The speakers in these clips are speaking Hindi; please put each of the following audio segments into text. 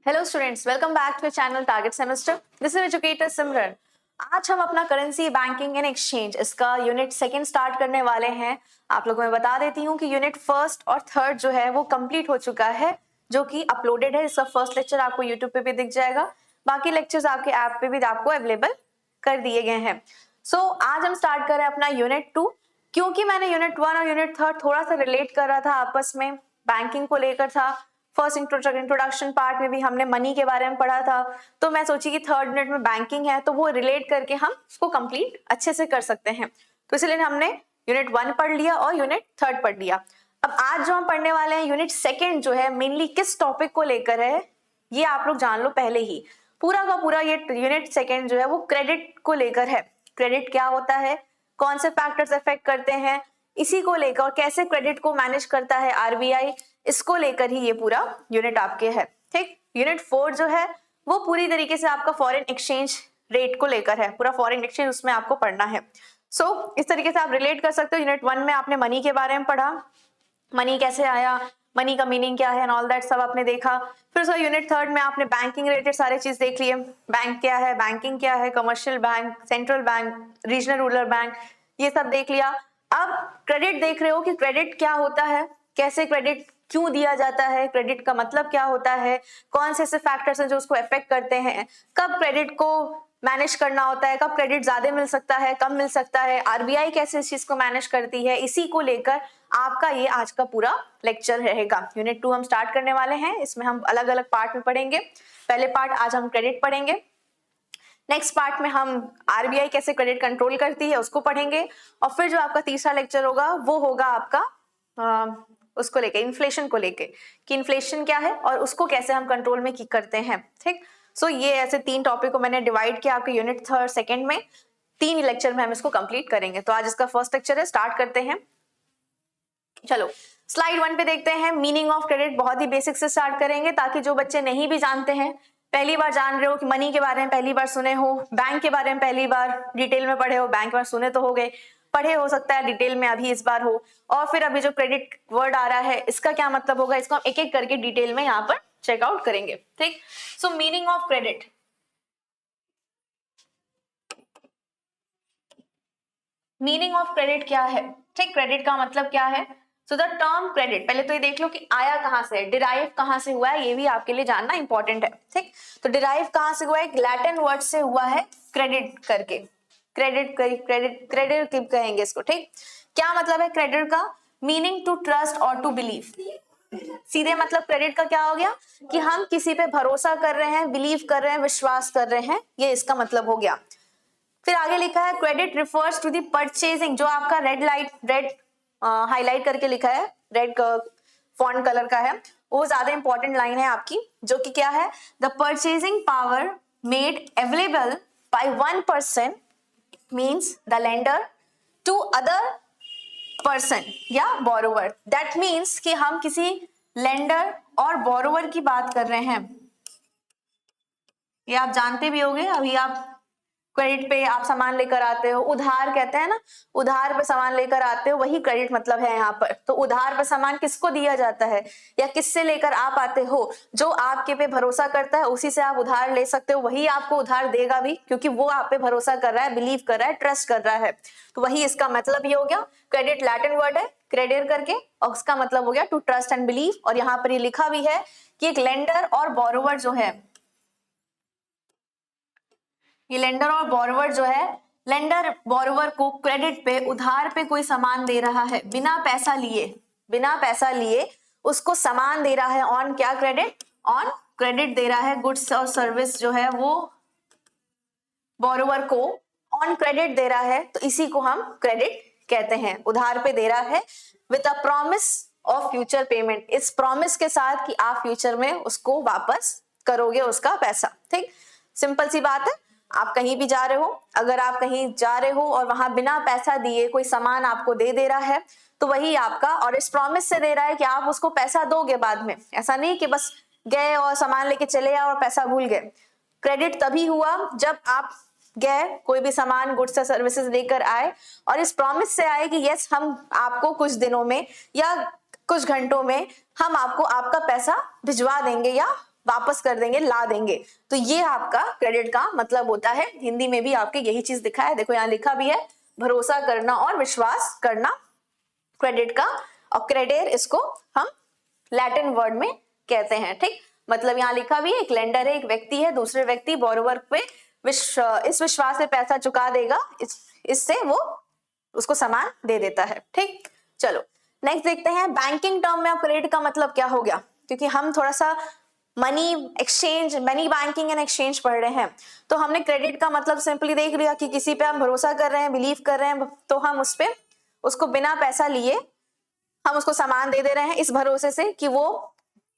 Hello students, welcome back to channel target semester. This is educator Simran. आज हम अपना करेंसी बैंकिंग एंड एक्सचेंज इसका यूनिट सेकंड स्टार्ट करने वाले हैं। आप लोगों को मैं बता देती हूँ कि यूनिट फर्स्ट और थर्ड जो है वो कंप्लीट हो चुका है, जो कि अपलोडेड है। इसका फर्स्ट लेक्चर आपको यूट्यूब पे भी दिख जाएगा, बाकी लेक्चर्स आपके ऐप पे भी आपको अवेलेबल कर दिए गए हैं। आज हम स्टार्ट कर रहे हैं अपना यूनिट 2। क्योंकि मैंने यूनिट 1 और यूनिट 3 थोड़ा सा रिलेट कर रहा था आपस में, बैंकिंग को लेकर था। फर्स्ट इंट्रोडक्शन पार्ट में भी हमने मनी के बारे में पढ़ा था, तो मैं सोची कि थर्ड यूनिट में बैंकिंग है तो वो रिलेट करके हम उसको कंप्लीट अच्छे से कर सकते हैं। तो इसलिए हमने यूनिट 1 पढ़ लिया और यूनिट 3 पढ़ लिया। अब आज जो हम पढ़ने वाले हैं यूनिट 2 जो है मेनली किस टॉपिक को लेकर है ये आप लोग जान लो पहले ही। पूरा का पूरा ये यूनिट 2 जो है वो क्रेडिट को लेकर है। क्रेडिट क्या होता है, कौन से फैक्टर्स अफेक्ट करते हैं, इसी को लेकर, और कैसे क्रेडिट को मैनेज करता है आरबीआई, इसको लेकर ही ये पूरा यूनिट आपके है। ठीक, यूनिट 4 जो है वो पूरी तरीके से आपका फॉरेन एक्सचेंज रेट को लेकर है। पूरा फॉरेन एक्सचेंज उसमें आपको पढ़ना है। इस तरीके से आप रिलेट कर सकते हो। यूनिट 1 में आपने मनी के बारे में पढ़ा, मनी कैसे आया, मनी का मीनिंग क्या है एंड ऑल दैट सब आपने देखा। फिर उसका यूनिट 3 में आपने बैंकिंग रिलेटेड सारे चीज देख लिए। बैंक क्या है, बैंकिंग क्या है, commercial bank, central bank, regional rural bank, ये सब देख लिया। अब क्रेडिट देख रहे हो कि क्रेडिट क्या होता है, कैसे क्रेडिट क्यों दिया जाता है, क्रेडिट का मतलब क्या होता है, कौन से ऐसे फैक्टर्स हैं जो उसको अफेक्ट करते हैं, कब क्रेडिट को मैनेज करना होता है, कब क्रेडिट ज्यादा मिल सकता है, कम मिल सकता है, आरबीआई कैसे इस चीज को मैनेज करती है, इसी को लेकर आपका ये आज का पूरा लेक्चर रहेगा। यूनिट 2 हम स्टार्ट करने वाले हैं, इसमें हम अलग अलग पार्ट में पढ़ेंगे। पहले पार्ट आज हम क्रेडिट पढ़ेंगे, नेक्स्ट पार्ट में हम आरबीआई कैसे क्रेडिट कंट्रोल करती है उसको पढ़ेंगे, और फिर जो आपका तीसरा लेक्चर होगा वो होगा आपका उसको लेके, इन्फ्लेशन को लेके, कि इन्फ्लेशन क्या है और उसको कैसे हम कंट्रोल में की करते हैं। ठीक, ये ऐसे 3 टॉपिक को मैंने डिवाइड किया आपके यूनिट 3 2 में। 3 लेक्चर में हम इसको कंप्लीट करेंगे। तो आज इसका फर्स्ट लेक्चर है, स्टार्ट करते हैं। चलो स्लाइड 1 पे देखते हैं। मीनिंग ऑफ क्रेडिट बहुत ही बेसिक से स्टार्ट करेंगे, ताकि जो बच्चे नहीं भी जानते हैं, पहली बार जान रहे हो कि मनी के बारे में पहली बार सुने हो, बैंक के बारे में पहली बार डिटेल में पढ़े हो, बैंक में सुने तो हो गए, पढ़े हो सकता है डिटेल में अभी इस बार हो, और फिर अभी जो क्रेडिट वर्ड आ रहा है इसका क्या मतलब होगा, इसको हम एक एक करके डिटेल में यहाँ पर चेकआउट करेंगे। ठीक, meaning of credit. Meaning of credit क्या है? ठीक, क्रेडिट का मतलब क्या है? द टर्म क्रेडिट, पहले तो ये देख लो कि आया कहां से है, डिराइव कहां से हुआ है, ये भी आपके लिए जानना इंपॉर्टेंट है। ठीक, तो डिराइव कहां से हुआ है? एक लैटिन वर्ड से हुआ है, क्रेडिट करके। क्रेडिट क्रेडिट क्रेडिट कहेंगे इसको। ठीक, क्या मतलब है क्रेडिट का? मीनिंग टू ट्रस्ट और टू बिलीव। सीधे मतलब क्रेडिट का क्या हो गया कि हम किसी पे भरोसा कर रहे हैं, बिलीव कर रहे हैं, विश्वास कर रहे हैं, ये इसका मतलब हो गया। फिर आगे लिखा है credit refers to the purchasing, जो आपका रेड हाईलाइट करके लिखा है, रेड फॉन्ट कलर का है, वो ज्यादा इंपॉर्टेंट लाइन है आपकी, जो कि क्या है? The purchasing power made available by 1% means the lender to other person या बोरोवर। दैट मीन्स कि हम किसी लेंडर और बोरोवर की बात कर रहे हैं। ये आप जानते भी होंगे, अभी आप क्रेडिट पे आप सामान लेकर आते हो, उधार कहते हैं ना, उधार पे सामान लेकर आते हो, वही क्रेडिट मतलब है यहाँ पर। तो उधार पे सामान किसको दिया जाता है या किससे लेकर आप आते हो? जो आपके पे भरोसा करता है उसी से आप उधार ले सकते हो, वही आपको उधार देगा भी, क्योंकि वो आप पे भरोसा कर रहा है, बिलीव कर रहा है, ट्रस्ट कर रहा है। तो वही इसका मतलब ये हो गया। क्रेडिट लैटिन वर्ड है क्रेडिट करके, और उसका मतलब हो गया टू ट्रस्ट एंड बिलीव। और यहाँ पर ये लिखा भी है कि एक लेंडर और बोरोवर जो है, ये लेंडर और बोरोवर जो है, लेंडर बोरोवर को क्रेडिट पे, उधार पे कोई सामान दे रहा है, बिना पैसा लिए उसको सामान दे रहा है। ऑन क्या? क्रेडिट। ऑन क्रेडिट दे रहा है, गुड्स और सर्विस जो है वो बोरोवर को ऑन क्रेडिट दे रहा है, तो इसी को हम क्रेडिट कहते हैं। उधार पे दे रहा है with a promise of future payment, इस प्रॉमिस के साथ कि आप फ्यूचर में उसको वापस करोगे उसका पैसा। ठीक, सिंपल सी बात है। आप कहीं भी जा रहे हो, अगर आप कहीं जा रहे हो और वहां बिना पैसा दिए कोई सामान आपको दे रहा है, तो वही आपका, और इस प्रॉमिस से दे रहा है कि आप उसको पैसा दोगे बाद में। ऐसा नहीं कि बस गए और सामान लेके चले आए और पैसा भूल गए। क्रेडिट तभी हुआ जब आप गए, कोई भी सामान, गुड्स या सर्विसेज लेकर आए, और इस प्रॉमिस से आए कि यस, हम आपको कुछ दिनों में या कुछ घंटों में हम आपको आपका पैसा भिजवा देंगे या वापस कर देंगे, ला देंगे। तो ये आपका क्रेडिट का मतलब होता है। हिंदी में भी आपके यही चीज दिखा है, देखो यहाँ लिखा भी है, भरोसा करना और विश्वास करना क्रेडिट का। और क्रेडेर इसको हम लैटिन वर्ड में कहते हैं, ठीक। मतलब यहाँ लिखा भी है, एक लेंडर है, एक व्यक्ति है, दूसरे व्यक्ति बोरोवर पे इस विश्वास से पैसा चुका देगा, इससे वो उसको सामान दे देता है, ठीक। चलो नेक्स्ट देखते हैं, बैंकिंग टर्म में अब क्रेडिट का मतलब क्या हो गया, क्योंकि हम थोड़ा सा money exchange, money banking and exchange पढ़ रहे हैं। तो हमने क्रेडिट का मतलब सिंपली देख लिया कि किसी पे हम भरोसा कर रहे हैं, बिलीव कर रहे हैं, तो हम उस पे उसको बिना पैसा लिए हम उसको सामान दे दे रहे हैं, इस भरोसे से कि वो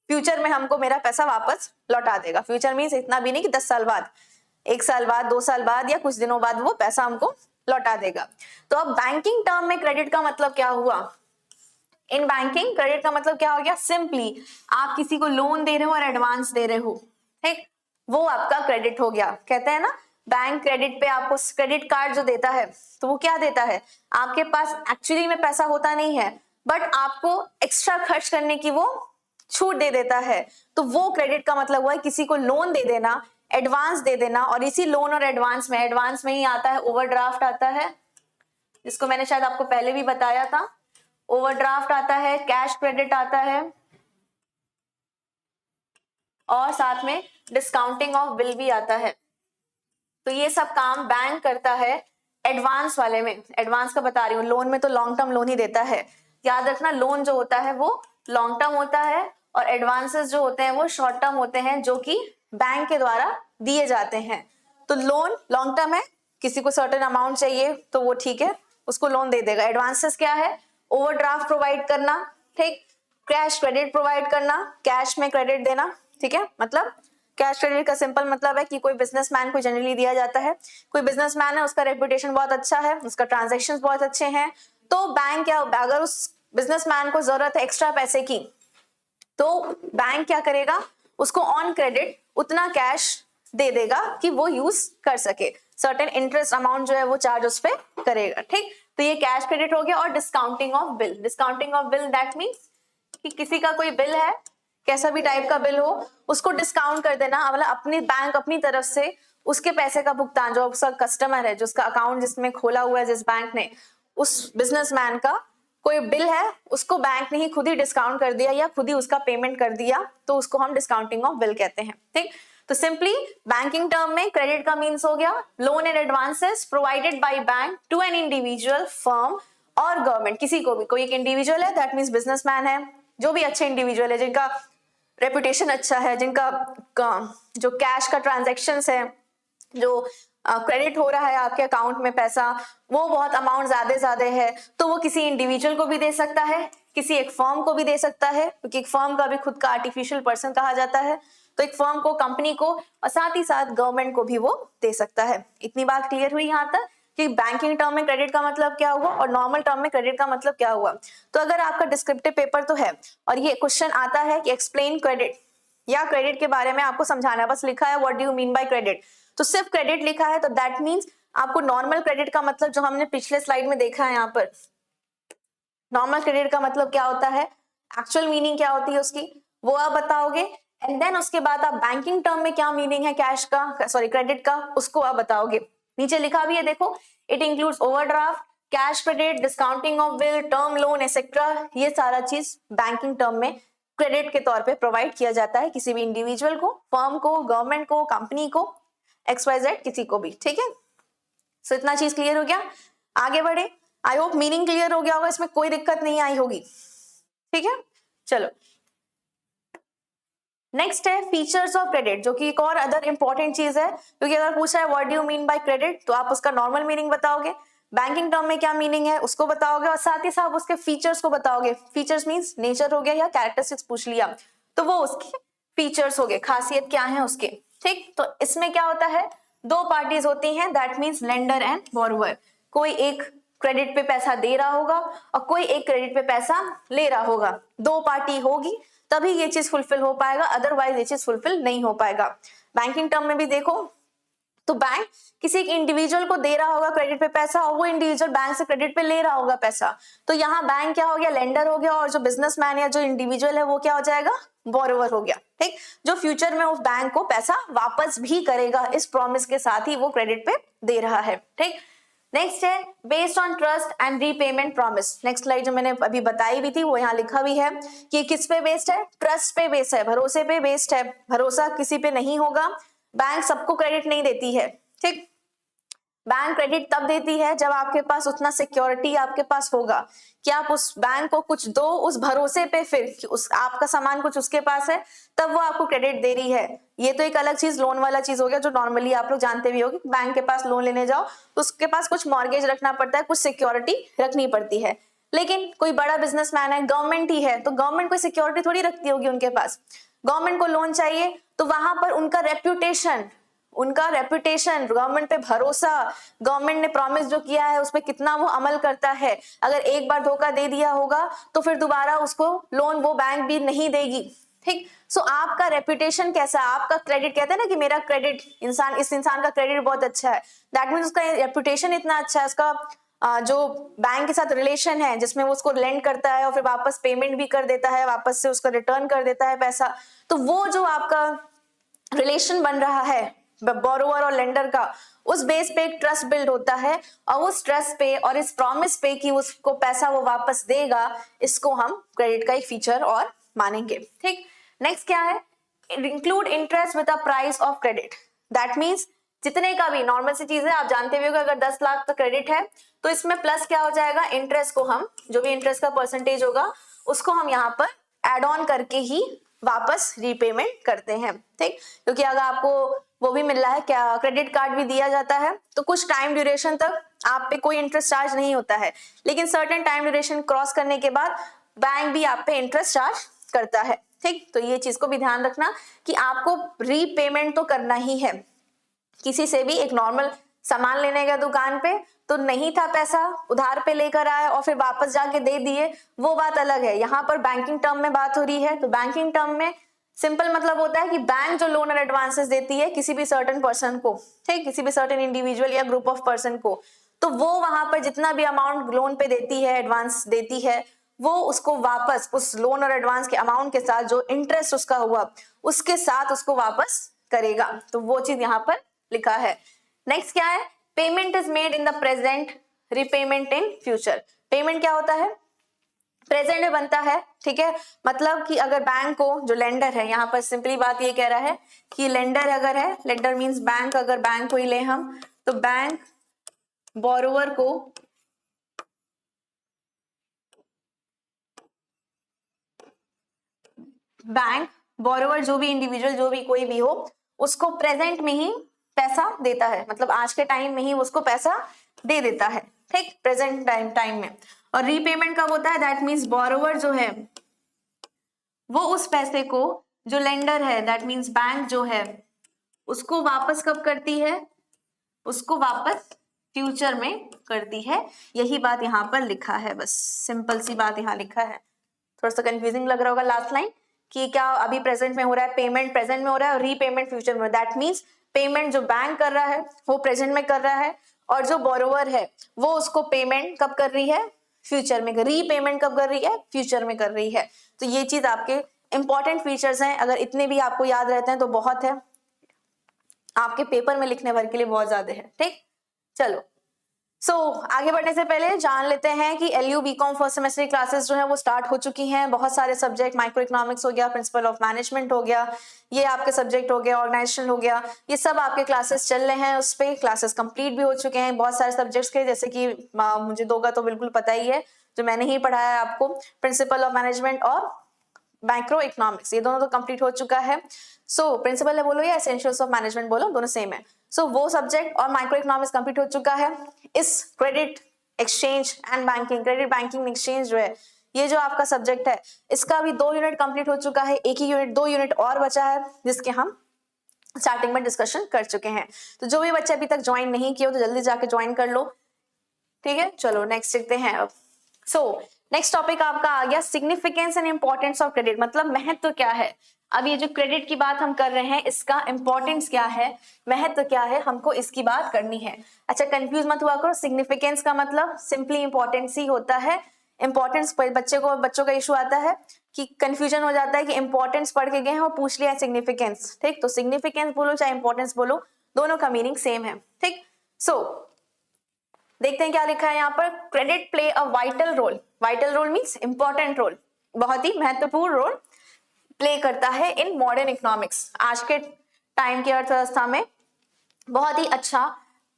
फ्यूचर में हमको मेरा पैसा वापस लौटा देगा। फ्यूचर मीन्स इतना भी नहीं कि 10 साल बाद, 1 साल बाद, 2 साल बाद या कुछ दिनों बाद वो पैसा हमको लौटा देगा। तो अब बैंकिंग टर्म में क्रेडिट का मतलब क्या हुआ, इन बैंकिंग क्रेडिट का मतलब क्या हो गया, सिंपली आप किसी को लोन दे रहे हो और एडवांस दे रहे हो, ठीक, वो आपका क्रेडिट हो गया। कहते हैं ना बैंक क्रेडिट पे आपको क्रेडिट कार्ड जो देता है, तो वो क्या देता है, आपके पास एक्चुअली में पैसा होता नहीं है, बट आपको एक्स्ट्रा खर्च करने की वो छूट दे देता है। तो वो क्रेडिट का मतलब हुआ है किसी को लोन दे देना, एडवांस दे देना। और इसी लोन और एडवांस में ही आता है ओवरड्राफ्ट आता है, जिसको मैंने शायद आपको पहले भी बताया था। ओवरड्राफ्ट आता है, कैश क्रेडिट आता है, और साथ में डिस्काउंटिंग ऑफ बिल भी आता है। तो ये सब काम बैंक करता है एडवांस वाले में। एडवांस का बता रही हूँ, लोन में तो लॉन्ग टर्म लोन ही देता है, याद रखना। लोन जो होता है वो लॉन्ग टर्म होता है और एडवांसेस जो होते हैं वो शॉर्ट टर्म होते हैं, जो कि बैंक के द्वारा दिए जाते हैं। तो लोन लॉन्ग टर्म है, किसी को सर्टेन अमाउंट चाहिए तो वो ठीक है, उसको लोन दे देगा। एडवांसेस क्या है, ओवरड्राफ्ट प्रोवाइड करना, ठीक, कैश क्रेडिट प्रोवाइड करना, कैश में क्रेडिट देना, ठीक है। मतलब कैश क्रेडिट का सिंपल मतलब है कि कोई बिजनेसमैन को जनरली दिया जाता है, कोई बिजनेसमैन है, उसका रेपुटेशन बहुत अच्छा है, उसका ट्रांजैक्शंस बहुत अच्छे हैं, तो बैंक क्या, अगर उस बिजनेसमैन को जरूरत है एक्स्ट्रा पैसे की, तो बैंक क्या करेगा, उसको ऑन क्रेडिट उतना कैश दे देगा कि वो यूज कर सके, सर्टेन इंटरेस्ट अमाउंट जो है वो चार्ज उस पर करेगा, ठीक। तो ये कैश क्रेडिट हो गया। और discounting of bill, discounting of bill that means कि किसी का कोई बिल है, कैसा भी टाइप का बिल हो, उसको डिस्काउंट कर देना, मतलब अपनी बैंक अपनी तरफ से उसके पैसे का भुगतान, जो उसका कस्टमर है, जो उसका अकाउंट जिसमें खोला हुआ है जिस बैंक ने, उस बिजनेसमैन का कोई बिल है, उसको बैंक ने ही खुद ही डिस्काउंट कर दिया या खुद ही उसका पेमेंट कर दिया, तो उसको हम डिस्काउंटिंग ऑफ बिल कहते हैं, ठीक। तो सिंपली बैंकिंग टर्म में क्रेडिट का मीन्स हो गया loan and advances provided by bank to an individual, firm और गवर्नमेंट। किसी को भी, कोई एक इंडिविजुअल है दैट मीन्स बिजनेसमैन है, जो भी अच्छे इंडिविजुअल है जिनका रेपुटेशन अच्छा है, जिनका जो कैश का ट्रांजैक्शंस है, जो क्रेडिट हो रहा है आपके अकाउंट में पैसा, वो बहुत अमाउंट ज्यादा है, तो वो किसी इंडिविजुअल को भी दे सकता है, किसी एक फर्म को भी दे सकता है, क्योंकि एक फर्म का भी खुद का आर्टिफिशियल पर्सन कहा जाता है, तो एक फर्म को, कंपनी को, और साथ ही साथ गवर्नमेंट को भी वो दे सकता है। इतनी बात क्लियर हुई यहाँ तक कि बैंकिंग टर्म में क्रेडिट का मतलब क्या हुआ और नॉर्मल टर्म में क्रेडिट का मतलब क्या हुआ। तो अगर आपका डिस्क्रिप्टिव पेपर तो है और ये क्वेश्चन आता है कि एक्सप्लेन क्रेडिट, या क्रेडिट के बारे में आपको समझाना, बस लिखा है what do you mean by credit, तो सिर्फ क्रेडिट लिखा है, तो दैट मीन्स आपको नॉर्मल क्रेडिट का मतलब जो हमने पिछले स्लाइड में देखा है, यहाँ पर नॉर्मल क्रेडिट का मतलब क्या होता है, एक्चुअल मीनिंग क्या होती है उसकी, वो आप बताओगे। एंड देन उसके बाद आप बैंकिंग टर्म में क्या मीनिंग है कैश का, सॉरी क्रेडिट का, उसको आप बताओगे। नीचे लिखा भी है देखो, it includes overdraft, cash credit, discounting of bill, term loan etcetera. ये सारा चीज बैंकिंग टर्म में क्रेडिट के तौर पे प्रोवाइड किया जाता है किसी भी इंडिविजुअल को, फर्म को, गवर्नमेंट को, कंपनी को, XYZ किसी को भी, ठीक है। सो इतना चीज क्लियर हो गया, आगे बढ़े। आई होप मीनिंग क्लियर हो गया होगा, इसमें कोई दिक्कत नहीं आई होगी, ठीक है। चलो नेक्स्ट है फीचर्स ऑफ क्रेडिट, जो कि एक और अदर इंपॉर्टेंट चीज है, क्योंकि अगर पूछा है what do you mean by credit, तो आप उसका नॉर्मल मीनिंग बताओगे, बैंकिंग टर्म में क्या मीनिंग है उसको बताओगे, और साथ ही साथ उसके फीचर्स को बताओगे। फीचर्स मींस नेचर हो गया या कैरेक्टरिस्टिक्स पूछ लिया, तो वो उसके फीचर्स हो गए, खासियत क्या है उसके, ठीक। तो इसमें क्या होता है, दो पार्टीज होती हैं, that means lender and borrower. कोई एक क्रेडिट पे पैसा दे रहा होगा और कोई एक क्रेडिट पे पैसा ले रहा होगा, दो पार्टी होगी तभी ये चीज फुलफिल हो पाएगा, अदरवाइज ये चीज फुलफिल नहीं हो पाएगा। बैंकिंग टर्म में भी देखो तो बैंक किसी एक इंडिविजुअल को दे रहा होगा क्रेडिट पे पैसा, और वो इंडिविजुअल बैंक से क्रेडिट पे ले रहा होगा पैसा, तो यहाँ बैंक क्या हो गया, लेंडर हो गया, और जो बिजनेसमैन या जो इंडिविजुअल है वो क्या हो जाएगा, बोरोवर हो गया, ठीक, जो फ्यूचर में उस बैंक को पैसा वापस भी करेगा, इस प्रॉमिस के साथ ही वो क्रेडिट पे दे रहा है, ठीक। नेक्स्ट है based on trust and repayment promise. Next slide जो मैंने अभी बताई भी थी वो यहाँ लिखा भी है कि किस पे बेस्ड है, ट्रस्ट पे बेस्ड है, भरोसे पे बेस्ड है, भरोसा किसी पे नहीं होगा, बैंक सबको क्रेडिट नहीं देती है, ठीक। बैंक क्रेडिट तब देती है जब आपके पास उतना सिक्योरिटी आपके पास होगा कि आप उस बैंक को कुछ दो उस भरोसे पे, फिर कि उस आपका सामान कुछ उसके पास है तब वो आपको क्रेडिट दे रही है। ये तो एक अलग चीज लोन वाला चीज हो गया जो नॉर्मली आप लोग जानते भी होंगे, बैंक के पास लोन लेने जाओ तो उसके पास कुछ मॉर्गेज रखना पड़ता है, कुछ सिक्योरिटी रखनी पड़ती है। लेकिन कोई बड़ा बिजनेसमैन है, गवर्नमेंट ही है, तो गवर्नमेंट कोई सिक्योरिटी थोड़ी रखती होगी उनके पास। गवर्नमेंट को लोन चाहिए तो वहां पर उनका रेपुटेशन, गवर्नमेंट पे भरोसा, गवर्नमेंट ने प्रॉमिस जो किया है उस पर कितना वो अमल करता है, अगर एक बार धोखा दे दिया होगा तो फिर दोबारा उसको लोन वो बैंक भी नहीं देगी, ठीक। सो आपका रेपुटेशन कैसा, आपका क्रेडिट, कहते हैं ना कि मेरा क्रेडिट, इस इंसान का क्रेडिट बहुत अच्छा है, दैट मीन्स उसका रेपुटेशन इतना अच्छा है, उसका जो बैंक के साथ रिलेशन है जिसमें वो उसको लेंड करता है और फिर वापस पेमेंट भी कर देता है, वापस से उसका रिटर्न कर देता है पैसा, तो वो जो आपका रिलेशन बन रहा है बोरोवर और लेंडर का, उस बेस पे एक ट्रस्ट बिल्ड होता है और उस ट्रस्ट पे और इस प्रॉमिस पे कि उसको पैसा वो वापस देगा, इसको हम क्रेडिट का एक फीचर और मानेंगे, ठीक। नेक्स्ट क्या है, include interest with the price of credit, that means जितने का भी नॉर्मल सी चीज है, आप जानते भी होंगे अगर 10 लाख का क्रेडिट है तो इसमें प्लस क्या हो जाएगा, इंटरेस्ट को हम जो भी इंटरेस्ट का परसेंटेज होगा उसको हम यहाँ पर एड ऑन करके ही वापस रीपेमेंट करते हैं, ठीक। क्योंकि अगर आपको वो भी मिल रहा है, क्या क्रेडिट कार्ड भी दिया जाता है तो कुछ टाइम ड्यूरेशन तक आप पे कोई इंटरेस्ट चार्ज नहीं होता है, लेकिन सर्टेन टाइम ड्यूरेशन क्रॉस करने के बाद बैंक भी आप पे इंटरेस्ट चार्ज करता है, ठीक। तो ये चीज को भी ध्यान रखना कि आपको रीपेमेंट तो करना ही है। किसी से भी एक नॉर्मल सामान लेने गया दुकान पे तो नहीं था पैसा, उधार पे लेकर आए और फिर वापस जाके दे दिए, वो बात अलग है। यहाँ पर बैंकिंग टर्म में बात हो रही है, तो बैंकिंग टर्म में सिंपल मतलब होता है कि बैंक जो लोन और एडवांसेस देती है किसी भी सर्टेन पर्सन को, ठीक, किसी भी सर्टेन इंडिविजुअल या ग्रुप ऑफ पर्सन को, तो वो वहां पर जितना भी अमाउंट लोन पे देती है, एडवांस देती है, वो उसको वापस उस लोन और एडवांस के अमाउंट के साथ जो इंटरेस्ट उसका हुआ उसके साथ उसको वापस करेगा, तो वो चीज यहाँ पर लिखा है। नेक्स्ट क्या है, payment is made in the present, repayment in future. Payment क्या होता है, प्रेजेंट में बनता है, ठीक है, मतलब कि अगर बैंक को जो लेंडर है, यहाँ पर सिंपली बात ये कह रहा है कि लेंडर अगर है, लेंडर मींस बैंक, अगर बैंक को ही ले हम तो बैंक बोरोवर को बैंक बोरोवर जो भी इंडिविजुअल जो भी कोई भी हो उसको प्रेजेंट में ही पैसा देता है, मतलब आज के टाइम में ही उसको पैसा दे देता है, ठीक, प्रेजेंट टाइम में। और रीपेमेंट कब होता है, दैट मींस बोरोवर जो है वो उस पैसे को जो लेंडर है, दैट मींस बैंक जो है, उसको वापस कब करती है, उसको वापस फ्यूचर में करती है। यही बात यहाँ पर लिखा है, बस सिंपल सी बात यहाँ लिखा है। थोड़ा सा कंफ्यूजिंग लग रहा होगा लास्ट लाइन कि क्या अभी प्रेजेंट में हो रहा है, पेमेंट प्रेजेंट में हो रहा है और रीपेमेंट फ्यूचर में, दैट मींस पेमेंट जो बैंक कर रहा है वो प्रेजेंट में कर रहा है और जो बोरोवर है वो उसको पेमेंट कब कर रही है, फ्यूचर में, रीपेमेंट कब कर रही है, फ्यूचर में कर रही है। तो ये चीज आपके इंपॉर्टेंट फीचर्स हैं, अगर इतने भी आपको याद रहते हैं तो बहुत है, आपके पेपर में लिखने भर के लिए बहुत ज्यादा है, ठीक। चलो आगे बढ़ने से पहले जान लेते हैं कि एलयू बीकॉम फर्स्ट सेमेस्टर की क्लासेस जो है वो स्टार्ट हो चुकी हैं। बहुत सारे सब्जेक्ट, माइक्रो इकोनॉमिक्स हो गया, प्रिंसिपल ऑफ मैनेजमेंट हो गया, ये आपके सब्जेक्ट हो गया, ऑर्गेनाइजेशन हो गया, ये सब आपके क्लासेस चल रहे हैं, उस पे क्लासेस कंप्लीट भी हो चुके हैं बहुत सारे सब्जेक्ट्स के, जैसे कि मुझे दो का तो बिल्कुल पता ही है जो मैंने ही पढ़ाया है आपको, प्रिंसिपल ऑफ मैनेजमेंट और माइक्रो इकोनॉमिक्स, ये दोनों तो कंप्लीट हो चुका है। प्रिंसिपल है बोलो या एसेंशियल्स ऑफ मैनेजमेंट बोलो, दोनों सेम है। वो सब्जेक्ट और माइक्रो इकोनॉमिक्स कंप्लीट हो चुका है। इस credit exchange and banking, credit banking exchange जो है, ये जो आपका सब्जेक्ट है, इसका भी 2 यूनिट कंप्लीट हो चुका है, एक ही यूनिट 2 यूनिट और बचा है जिसके हम स्टार्टिंग में डिस्कशन कर चुके हैं। तो जो भी बच्चे अभी तक ज्वाइन नहीं किए हो तो जल्दी जाके ज्वाइन कर लो, ठीक है। चलो नेक्स्ट देखते हैं अब। नेक्स्ट टॉपिक आपका आ गया significance and importance of credit, मतलब महत्व क्या है। अब ये जो क्रेडिट की बात हम कर रहे हैं, इसका इंपॉर्टेंस क्या है, महत्व क्या है, हमको इसकी बात करनी है। अच्छा कंफ्यूज मत हुआ करो, सिग्निफिकेंस का मतलब सिंपली इंपॉर्टेंस ही होता है। इंपॉर्टेंस बच्चों का इशू आता है, कि कंफ्यूजन हो जाता है कि इंपॉर्टेंस पढ़ के गए हैं और पूछ लिया सिग्निफिकेंस, ठीक। तो सिग्निफिकेंस बोलो चाहे इंपॉर्टेंस बोलो, दोनों का मीनिंग सेम है, ठीक। सो देखते हैं क्या लिखा है यहाँ पर। Credit play a vital role, vital role means important role, बहुत ही महत्वपूर्ण रोल प्ले करता है इन मॉडर्न इकोनॉमिक्स। आज के टाइम की अर्थव्यवस्था में बहुत ही अच्छा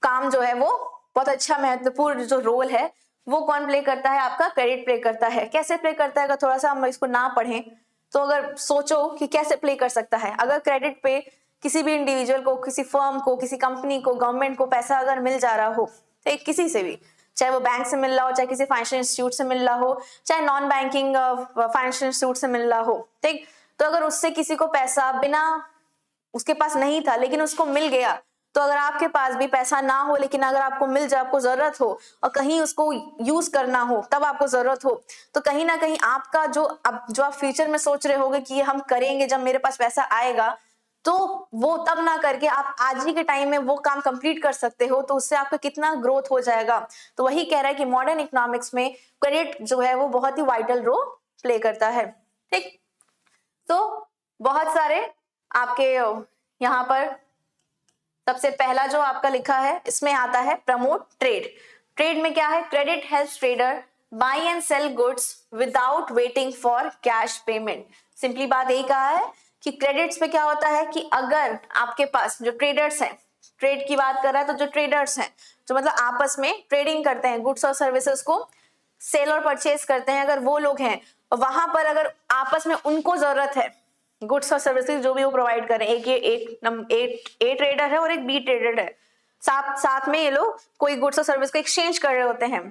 काम जो है वो, बहुत अच्छा महत्वपूर्ण जो रोल है वो कौन प्ले करता है, आपका क्रेडिट प्ले करता है। कैसे प्ले करता है, अगर थोड़ा सा हम इसको ना पढ़ें तो अगर सोचो कि कैसे प्ले कर सकता है। अगर क्रेडिट पे किसी भी इंडिविजुअल को, किसी फर्म को, किसी कंपनी को, गवर्नमेंट को पैसा अगर मिल जा रहा हो, ठीक, किसी से भी, चाहे वो बैंक से मिल रहा हो, चाहे किसी फाइनेंशियल इंस्टीट्यूट से मिल रहा हो, चाहे नॉन बैंकिंग फाइनेंशियल इंस्टीट्यूट से मिल रहा हो, ठीक। तो अगर उससे किसी को पैसा बिना, उसके पास नहीं था लेकिन उसको मिल गया, तो अगर आपके पास भी पैसा ना हो लेकिन अगर आपको मिल जाए, आपको जरूरत हो और कहीं उसको यूज करना हो, तब आपको जरूरत हो, तो कहीं ना कहीं आपका जो आप फ्यूचर में सोच रहे होगे कि ये हम करेंगे जब मेरे पास पैसा आएगा, तो वो तब ना करके आप आज ही के टाइम में वो काम कंप्लीट कर सकते हो, तो उससे आपका कितना ग्रोथ हो जाएगा। तो वही कह रहा है कि मॉडर्न इकोनॉमिक्स में क्रेडिट जो है वो बहुत ही वाइटल रोल प्ले करता है, ठीक। तो बहुत सारे आपके यहाँ पर सबसे पहला जो आपका लिखा है इसमें आता है प्रमोट ट्रेड। ट्रेड में क्या है, credit helps trader buy and sell goods without waiting for cash payment. Simply बात यही कहा है कि क्रेडिट्स पे क्या होता है कि अगर आपके पास जो ट्रेडर्स हैं, ट्रेड की बात कर रहा है, तो जो ट्रेडर्स हैं जो मतलब आपस में ट्रेडिंग करते हैं, गुड्स और सर्विसेज को सेल और परचेज करते हैं, अगर वो लोग हैं वहां पर अगर आपस में उनको जरूरत है गुड्स और सर्विसेज जो भी वो प्रोवाइड करें, एक ए ट्रेडर है और एक बी ट्रेडर है, साथ साथ में ये लोग कोई गुड्स और सर्विस को एक्सचेंज कर रहे होते हैं,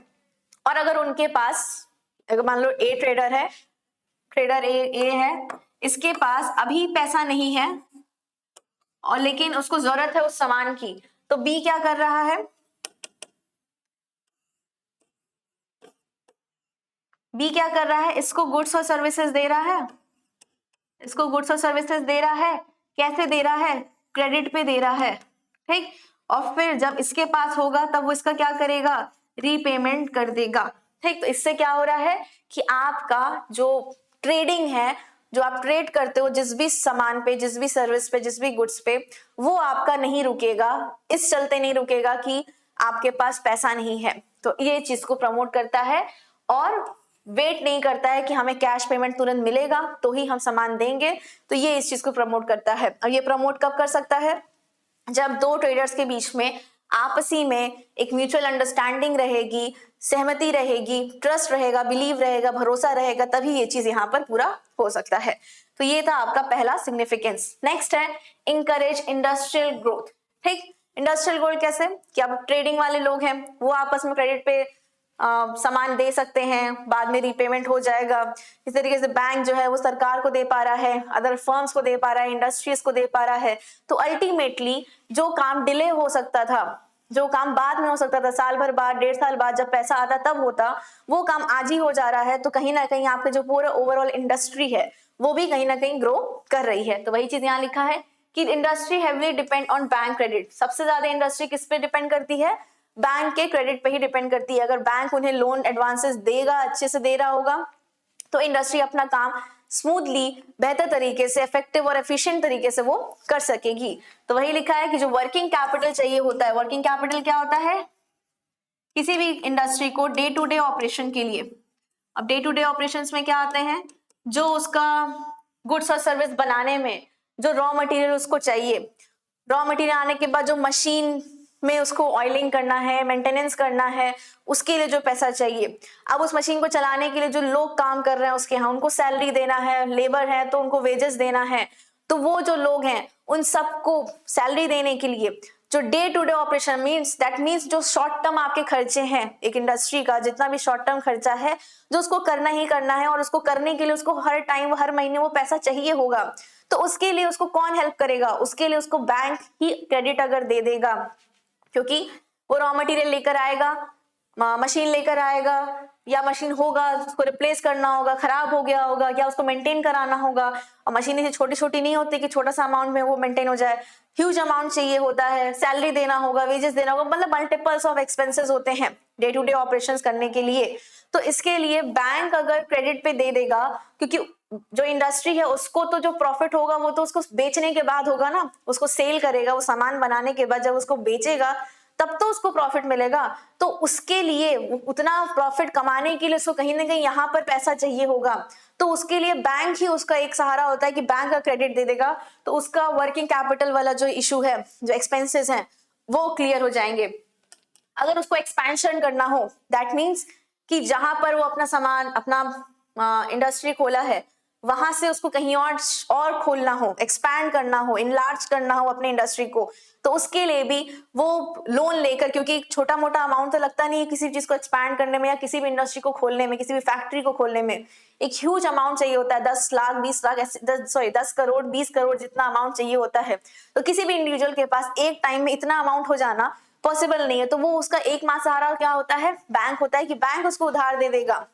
और अगर उनके पास, अगर मान लो ए ट्रेडर है, ट्रेडर ए है, इसके पास अभी पैसा नहीं है और लेकिन उसको जरूरत है उस सामान की, तो बी क्या कर रहा है, बी क्या कर रहा है, इसको गुड्स और सर्विसेज दे रहा है, इसको गुड्स और सर्विसेज दे रहा है। कैसे दे रहा है, क्रेडिट पे दे रहा है, ठीक। और फिर जब इसके पास होगा तब वो इसका क्या करेगा, रीपेमेंट कर देगा, ठीक। तो इससे क्या हो रहा है कि आपका जो ट्रेडिंग है, जो आप ट्रेड करते हो जिस भी सामान पे, जिस भी सर्विस पे, जिस भी गुड्स पे, वो आपका नहीं रुकेगा, इस चलते नहीं रुकेगा कि आपके पास पैसा नहीं है। तो ये चीज को प्रमोट करता है और वेट नहीं करता है कि हमें कैश पेमेंट तुरंत मिलेगा तो ही हम सामान देंगे, तो ये इस चीज को प्रमोट करता है। और ये प्रमोट कब कर सकता है, जब दो ट्रेडर्स के बीच में आपसी में एक म्यूचुअल अंडरस्टैंडिंग रहेगी, सहमति रहेगी, ट्रस्ट रहेगा, बिलीव रहेगा, भरोसा रहेगा, तभी ये चीज यहाँ पर पूरा हो सकता है। तो ये था आपका पहला सिग्निफिकेंस। नेक्स्ट है इंकरेज इंडस्ट्रियल ग्रोथ, ठीक। इंडस्ट्रियल ग्रोथ कैसे, कि अब ट्रेडिंग वाले लोग हैं वो आपस में क्रेडिट पे सामान दे सकते हैं, बाद में रीपेमेंट हो जाएगा। इस तरीके से बैंक जो है वो सरकार को दे पा रहा है, अदर फर्म्स को दे पा रहा है, इंडस्ट्रीज को दे पा रहा है। तो अल्टीमेटली जो काम डिले हो सकता था, जो काम बाद में हो सकता था, साल भर बाद, 1.5 साल बाद जब पैसा आता तब होता, वो काम आज ही हो जा रहा है। तो कहीं ना कहीं आपके जो पूरा ओवरऑल इंडस्ट्री है वो भी कहीं ना कहीं ग्रो कर रही है। तो वही चीज यहाँ लिखा है कि industry heavily depend on bank credit. सबसे ज्यादा इंडस्ट्री किस पे डिपेंड करती है, बैंक के क्रेडिट पे ही डिपेंड करती है। अगर बैंक उन्हें लोन एडवांसेस देगा, अच्छे से दे रहा होगा, तो इंडस्ट्री अपना काम स्मूथली, बेहतर तरीके से, इफेक्टिव और एफिशिएंट तरीके से वो कर सकेगी। तो वही लिखा है कि जो वर्किंग कैपिटल चाहिए होता है, वर्किंग कैपिटल क्या होता है, किसी भी इंडस्ट्री को डे टू डे ऑपरेशन के लिए। अब डे टू डे ऑपरेशंस में क्या आते हैं, जो उसका गुड्स और सर्विस बनाने में जो रॉ मटेरियल उसको चाहिए, रॉ मटेरियल आने के बाद जो मशीन में उसको ऑयलिंग करना है, मेंटेनेंस करना है, उसके लिए जो पैसा चाहिए। अब उस मशीन को चलाने के लिए जो लोग काम कर रहे हैं उसके यहाँ उनको सैलरी देना है, लेबर है तो उनको वेजेस देना है। तो वो जो लोग हैं उन सबको सैलरी देने के लिए जो day to day operation means जो शॉर्ट टर्म आपके खर्चे हैं, एक इंडस्ट्री का जितना भी शॉर्ट टर्म खर्चा है जो उसको करना ही करना है, और उसको करने के लिए उसको हर टाइम, हर महीने वो पैसा चाहिए होगा, तो उसके लिए उसको कौन हेल्प करेगा, उसके लिए उसको बैंक ही क्रेडिट अगर दे देगा, क्योंकि वो रॉ मटेरियल लेकर आएगा, मशीन लेकर आएगा, या मशीन होगा उसको रिप्लेस करना होगा, खराब हो गया होगा, या उसको मेंटेन कराना होगा। और मशीन इतनी छोटी छोटी नहीं होती कि छोटा सा अमाउंट में वो मेंटेन हो जाए, ह्यूज अमाउंट चाहिए होता है, सैलरी देना होगा, वेजेस देना होगा, मतलब मल्टीपल्स ऑफ एक्सपेंसेस होते हैं डे टू डे ऑपरेशंस करने के लिए। तो इसके लिए बैंक अगर क्रेडिट पे दे देगा, क्योंकि जो इंडस्ट्री है उसको तो जो प्रॉफिट होगा वो तो उसको बेचने के बाद होगा ना, उसको सेल करेगा, वो सामान बनाने के बाद जब उसको बेचेगा तब तो उसको प्रॉफिट मिलेगा। तो उसके लिए उतना प्रॉफिट कमाने के लिए उसको कहीं ना कहीं यहाँ पर पैसा चाहिए होगा, तो उसके लिए बैंक ही उसका एक सहारा होता है कि बैंक का क्रेडिट दे देगा, तो उसका वर्किंग कैपिटल वाला जो इशू है, जो एक्सपेंसेस हैं, वो क्लियर हो जाएंगे। अगर उसको एक्सपेंशन करना हो, दैट मीन्स कि जहां पर वो अपना सामान, अपना इंडस्ट्री खोला है, वहां से उसको कहीं और खोलना हो, एक्सपैंड करना हो, इनलार्ज करना हो अपने इंडस्ट्री को, तो उसके लिए भी वो लोन लेकर, क्योंकि छोटा मोटा अमाउंट तो लगता नहीं है किसी चीज को एक्सपैंड करने में या किसी भी इंडस्ट्री को खोलने में, किसी भी फैक्ट्री को खोलने में एक ह्यूज अमाउंट चाहिए होता है, 10 लाख 20 लाख, 10 करोड़ 20 करोड़ जितना अमाउंट चाहिए होता है। तो किसी भी इंडिविजुअल के पास एक टाइम में इतना अमाउंट हो जाना पॉसिबल नहीं है, तो वो उसका एकमात्र सहारा क्या होता है, बैंक होता है, कि बैंक उसको उधार दे देगा,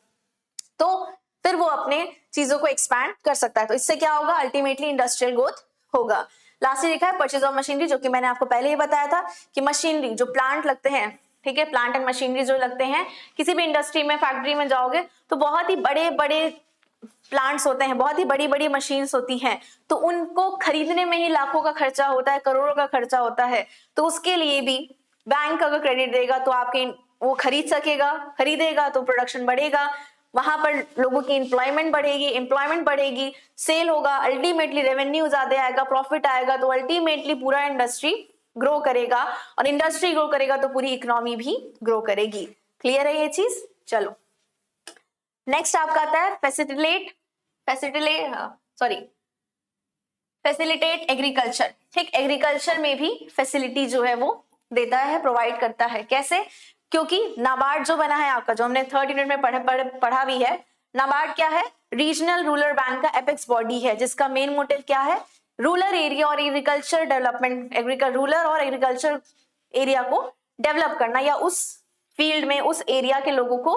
तो फिर वो अपने चीजों को एक्सपैंड कर सकता है। तो इससे क्या होगा, अल्टीमेटली इंडस्ट्रियल ग्रोथ होगा। लास्टली लिखा है परचेज ऑफ मशीनरी, जो कि मैंने आपको पहले ही बताया था कि मशीनरी जो प्लांट लगते हैं, ठीक है, प्लांट एंड मशीनरी जो लगते हैं, किसी भी इंडस्ट्री में, फैक्ट्री में जाओगे तो बहुत ही बड़े बड़े प्लांट्स होते हैं, बहुत ही बड़ी बड़ी मशीन्स होती हैं, तो उनको खरीदने में ही लाखों का खर्चा होता है, करोड़ों का खर्चा होता है। तो उसके लिए भी बैंक अगर क्रेडिट देगा तो आपके वो खरीद सकेगा, खरीदेगा तो प्रोडक्शन बढ़ेगा, वहां पर लोगों की एम्प्लॉयमेंट बढ़ेगी, सेल होगा, अल्टीमेटली रेवेन्यू ज्यादा आएगा, प्रॉफिट आएगा, तो अल्टीमेटली पूरा इंडस्ट्री ग्रो करेगा, और इंडस्ट्री ग्रो करेगा तो पूरी इकोनॉमी भी ग्रो करेगी। क्लियर है ये चीज? चलो नेक्स्ट आपका आता है फैसिलिटेट एग्रीकल्चर। ठीक, एग्रीकल्चर में भी फैसिलिटी जो है वो देता है, प्रोवाइड करता है। कैसे? क्योंकि नाबार्ड जो बना है आपका, जो हमने थर्ड यूनिट में पढ़ा भी है, नाबार्ड क्या है, रीजनल रूरल बैंक का एपेक्स बॉडी है, जिसका मेन मोटिव क्या है, रूरल एरिया और एग्रीकल्चर डेवलपमेंट, रूरल और एग्रीकल्चर एरिया को डेवलप करना, या उस फील्ड में उस एरिया के लोगों को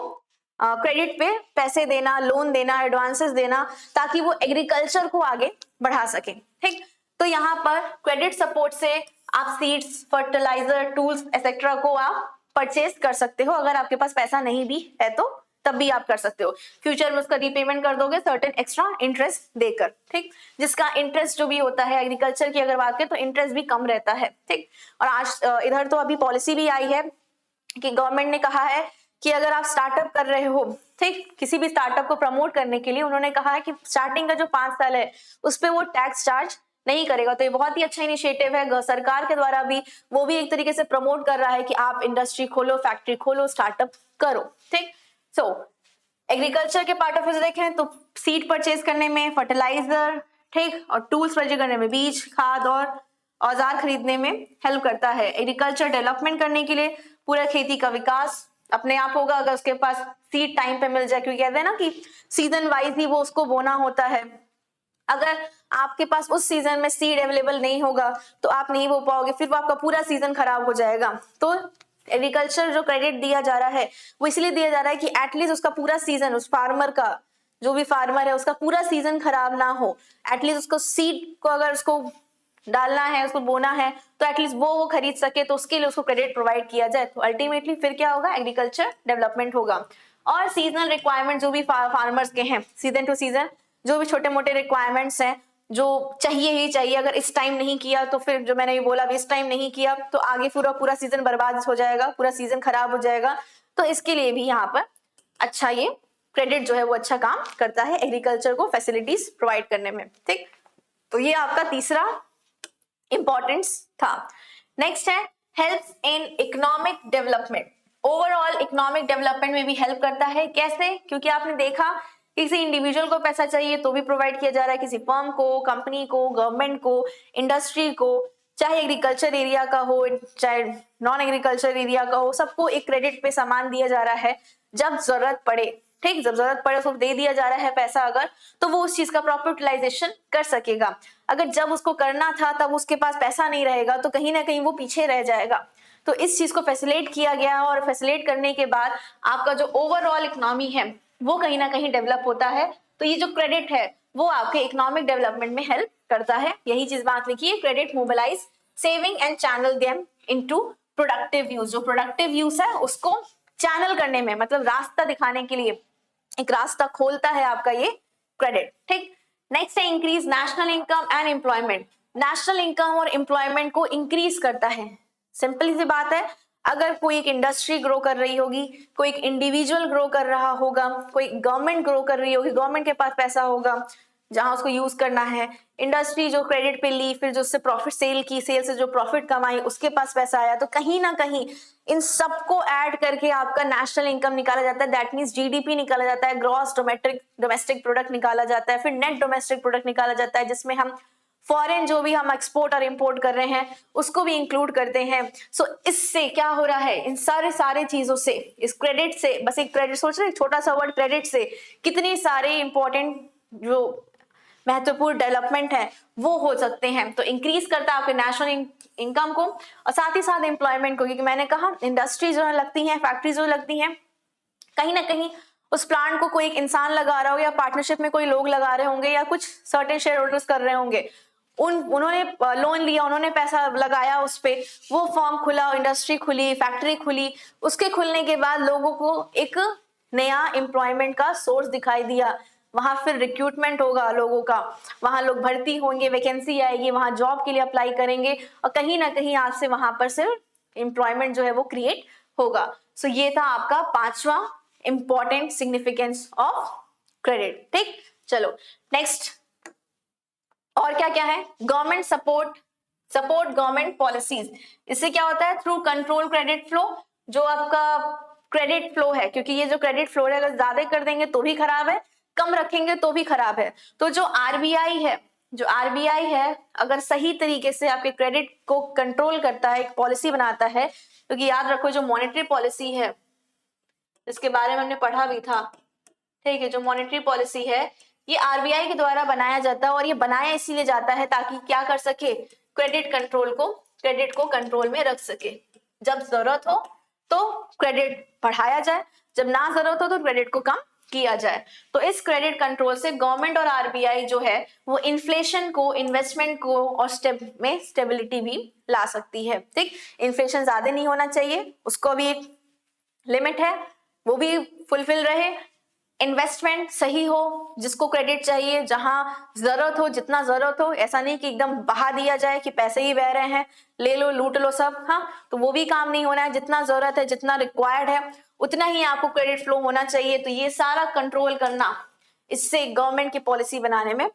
क्रेडिट पे पैसे देना, लोन देना, एडवांसेस देना, ताकि वो एग्रीकल्चर को आगे बढ़ा सके। ठीक, तो यहाँ पर क्रेडिट सपोर्ट से आप सीड्स, फर्टिलाइजर, टूल्स एक्सेट्रा को आप परचेज कर सकते हो। अगर आपके पास पैसा नहीं भी है तो तब भी आप कर सकते हो, फ्यूचर में उसका रीपेमेंट कर दोगे सर्टेन एक्स्ट्रा इंटरेस्ट देकर। ठीक, जिसका इंटरेस्ट जो भी होता है एग्रीकल्चर की अगर बात करें तो इंटरेस्ट भी कम रहता है। ठीक, और आज इधर तो अभी पॉलिसी भी आई है कि गवर्नमेंट ने कहा है कि अगर आप स्टार्टअप कर रहे हो, ठीक, किसी भी स्टार्टअप को प्रमोट करने के लिए उन्होंने कहा है कि स्टार्टिंग का जो 5 साल है उस पर वो टैक्स चार्ज नहीं करेगा। तो ये बहुत ही अच्छा इनिशिएटिव है सरकार के द्वारा भी, वो भी एक तरीके से प्रमोट कर रहा है कि आप इंडस्ट्री खोलो, फैक्ट्री खोलो, स्टार्टअप करो। ठीक, सो एग्रीकल्चर के पार्ट ऑफ व्यू देखें तो सीड परचेज करने में, फर्टिलाइजर, ठीक, और टूल्स परचेज करने में, बीज, खाद और औजार खरीदने में हेल्प करता है। एग्रीकल्चर डेवलपमेंट करने के लिए पूरा खेती का विकास अपने आप होगा अगर उसके पास सीड टाइम पे मिल जाए, क्योंकि कहते हैं ना कि सीजन वाइज ही वो उसको बोना होता है। अगर आपके पास उस सीजन में सीड अवेलेबल नहीं होगा तो आप नहीं बो पाओगे, फिर वो आपका पूरा सीजन खराब हो जाएगा। तो एग्रीकल्चर जो क्रेडिट दिया जा रहा है वो इसलिए दिया जा रहा है कि एटलीस्ट उसका पूरा सीजन, उस फार्मर का, जो भी फार्मर है उसका पूरा सीजन खराब ना हो। एटलीस्ट उसको सीड को अगर उसको डालना है, उसको बोना है, तो एटलीस्ट वो खरीद सके, तो उसके लिए उसको क्रेडिट प्रोवाइड किया जाए। तो अल्टीमेटली फिर क्या होगा, एग्रीकल्चर डेवलपमेंट होगा। और सीजनल रिक्वायरमेंट जो भी फार्मर्स के हैं, सीजन टू सीजन जो भी छोटे मोटे रिक्वायरमेंट्स हैं जो चाहिए ही चाहिए, अगर इस टाइम नहीं किया तो फिर जो मैंने भी बोला, इस टाइम नहीं किया तो आगे पूरा सीजन बर्बाद हो जाएगा, पूरा सीजन खराब हो जाएगा। तो इसके लिए भी यहाँ पर अच्छा ये क्रेडिट जो है वो अच्छा काम करता है एग्रीकल्चर को फैसिलिटीज प्रोवाइड करने में। ठीक, तो ये आपका तीसरा इंपॉर्टेंस था। नेक्स्ट है help in economic development. Overall economic development में भी हेल्प करता है। कैसे? क्योंकि आपने देखा किसी इंडिविजुअल को पैसा चाहिए तो भी प्रोवाइड किया जा रहा है, किसी फर्म को, कंपनी को, गवर्नमेंट को, इंडस्ट्री को, चाहे एग्रीकल्चर एरिया का हो चाहे नॉन एग्रीकल्चर एरिया का हो, सबको एक क्रेडिट पे सामान दिया जा रहा है जब जरूरत पड़े। ठीक, जब जरूरत पड़े उसको दे दिया जा रहा है पैसा अगर, तो वो उस चीज का प्रॉपर यूटिलाइजेशन कर सकेगा। अगर जब उसको करना था तब उसके पास पैसा नहीं रहेगा तो कहीं ना कहीं वो पीछे रह जाएगा। तो इस चीज को फैसिलिटेट किया गया और फैसिलिटेट करने के बाद आपका जो ओवरऑल इकोनॉमी है वो कहीं ना कहीं डेवलप होता है। तो ये जो क्रेडिट है वो आपके इकोनॉमिक डेवलपमेंट में हेल्प करता है। यही चीज बात लिखी है, credit mobilise saving and channel them into productive use. जो प्रोडक्टिव यूज है उसको चैनल करने में, मतलब रास्ता दिखाने के लिए एक रास्ता खोलता है आपका ये क्रेडिट। ठीक, नेक्स्ट है increase national income and employment. National income और एम्प्लॉयमेंट को इंक्रीज करता है। सिंपल सी बात है, अगर कोई एक इंडस्ट्री ग्रो कर रही होगी, कोई एक इंडिविजुअल ग्रो कर रहा होगा, कोई गवर्नमेंट ग्रो कर रही होगी, गवर्नमेंट के पास पैसा होगा जहां उसको यूज करना है, इंडस्ट्री जो क्रेडिट पे ली, फिर जो उससे प्रॉफिट सेल की, सेल से जो प्रॉफिट कमाई, उसके पास पैसा आया, तो कहीं ना कहीं इन सबको ऐड करके आपका नेशनल इनकम निकाला जाता है। दैट मींस जीडीपी निकाला जाता है, ग्रॉस डोमेस्टिक प्रोडक्ट निकाला जाता है, फिर नेट डोमेस्टिक प्रोडक्ट निकाला जाता है, जिसमें हम फॉरेन जो भी हम एक्सपोर्ट और इंपोर्ट कर रहे हैं उसको भी इंक्लूड करते हैं। सो इससे क्या हो रहा है, इन सारे चीजों से, इस क्रेडिट से, बस एक क्रेडिट सोच रहे, छोटा सा वर्ड क्रेडिट से कितनी सारे इंपॉर्टेंट जो महत्वपूर्ण डेवलपमेंट है वो हो सकते हैं। तो इंक्रीज करता है आपके नेशनल इनकम को और साथ ही साथ एम्प्लॉयमेंट को, क्योंकि मैंने कहा इंडस्ट्री जो लगती हैं, फैक्ट्री जो लगती हैं, कहीं ना कहीं उस प्लांट को कोई एक इंसान लगा रहा हो या पार्टनरशिप में कोई लोग लगा रहे होंगे या कुछ सर्टेन शेयर होल्डर्स कर रहे होंगे, उन्होंने लोन लिया, उन्होंने पैसा लगाया उस पे, वो फॉर्म खुला, इंडस्ट्री खुली, फैक्ट्री खुली, उसके खुलने के बाद लोगों को एक नया एम्प्लॉयमेंट का सोर्स दिखाई दिया, वहां फिर रिक्रूटमेंट होगा लोगों का, वहां लोग भर्ती होंगे, वैकेंसी आएगी, वहां जॉब के लिए अप्लाई करेंगे और कहीं ना कहीं आज से वहां पर सिर्फ एम्प्लॉयमेंट जो है वो क्रिएट होगा। सो ये था आपका पांचवा इंपॉर्टेंट सिग्निफिकेंस ऑफ क्रेडिट। ठीक, चलो नेक्स्ट और क्या क्या है, गवर्नमेंट सपोर्ट गवर्नमेंट पॉलिसीज। इससे क्या होता है, थ्रू कंट्रोल क्रेडिट फ्लो, जो आपका क्रेडिट फ्लो है, क्योंकि ये जो क्रेडिट फ्लो है अगर ज्यादा कर देंगे तो भी खराब है, कम रखेंगे तो भी खराब है। तो जो आरबीआई है अगर सही तरीके से आपके क्रेडिट को कंट्रोल करता है, एक पॉलिसी बनाता है, क्योंकि याद रखो जो मॉनेटरी पॉलिसी है इसके बारे में हमने पढ़ा भी था, ठीक है, जो मॉनेटरी पॉलिसी है ये आरबीआई के द्वारा बनाया जाता है और ये बनाया इसीलिए जाता है ताकि क्या कर सके, क्रेडिट को कंट्रोल में रख सके। जब जरूरत हो तो क्रेडिट बढ़ाया जाए, जब ना जरूरत हो तो क्रेडिट को कम किया जाए। तो इस क्रेडिट कंट्रोल से गवर्नमेंट और आरबीआई जो है वो इन्फ्लेशन को, इन्वेस्टमेंट को और स्टेबिलिटी भी ला सकती है। ठीक, इन्फ्लेशन ज्यादा नहीं होना चाहिए, उसको भी एक लिमिट है, वो भी फुलफिल रहे, इन्वेस्टमेंट सही हो, जिसको क्रेडिट चाहिए, जहां जरूरत हो, जितना जरूरत हो, ऐसा नहीं कि एकदम बहा दिया जाए कि पैसे ही बह रहे हैं, ले लो लूट लो सब, हाँ, तो वो भी काम नहीं होना है। जितना जरूरत है, जितना रिक्वायर्ड है उतना ही आपको क्रेडिट फ्लो होना चाहिए। तो ये सारा कंट्रोल करना, इससे गवर्नमेंट की पॉलिसी बनाने में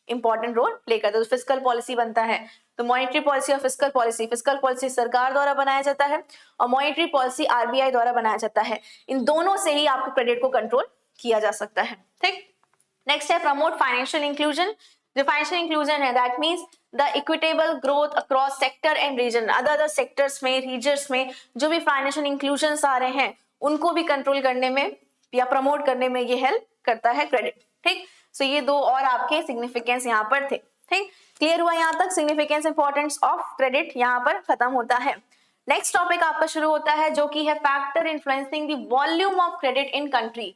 इंपॉर्टेंट रोल प्ले करता है। तो फिस्कल पॉलिसी बनता है, तो मॉनेटरी पॉलिसी और फिस्कल पॉलिसी सरकार द्वारा बनाया जाता है और मॉनेटरी पॉलिसी आरबीआई द्वारा बनाया जाता है। इन दोनों से ही आपके क्रेडिट को कंट्रोल किया जा सकता है। ठीक, नेक्स्ट है प्रमोट फाइनेंशियल इंक्लूजन। जो फाइनेंशियल इंक्लूजन है that means the equitable growth across sector and region. Other sectors में, रीजन्स में जो भी फाइनेंशियल इंक्लूजन आ रहे हैं उनको भी कंट्रोल करने में या प्रमोट करने में ये हेल्प करता है क्रेडिट। ठीक, सो ये दो और आपके सिग्निफिकेंस यहाँ पर थे। ठीक, क्लियर हुआ यहाँ तक, सिग्निफिकेंस इंपॉर्टेंस ऑफ क्रेडिट यहाँ पर खत्म होता है। नेक्स्ट टॉपिक आपका शुरू होता है जो कि है factor influencing the volume of credit in country.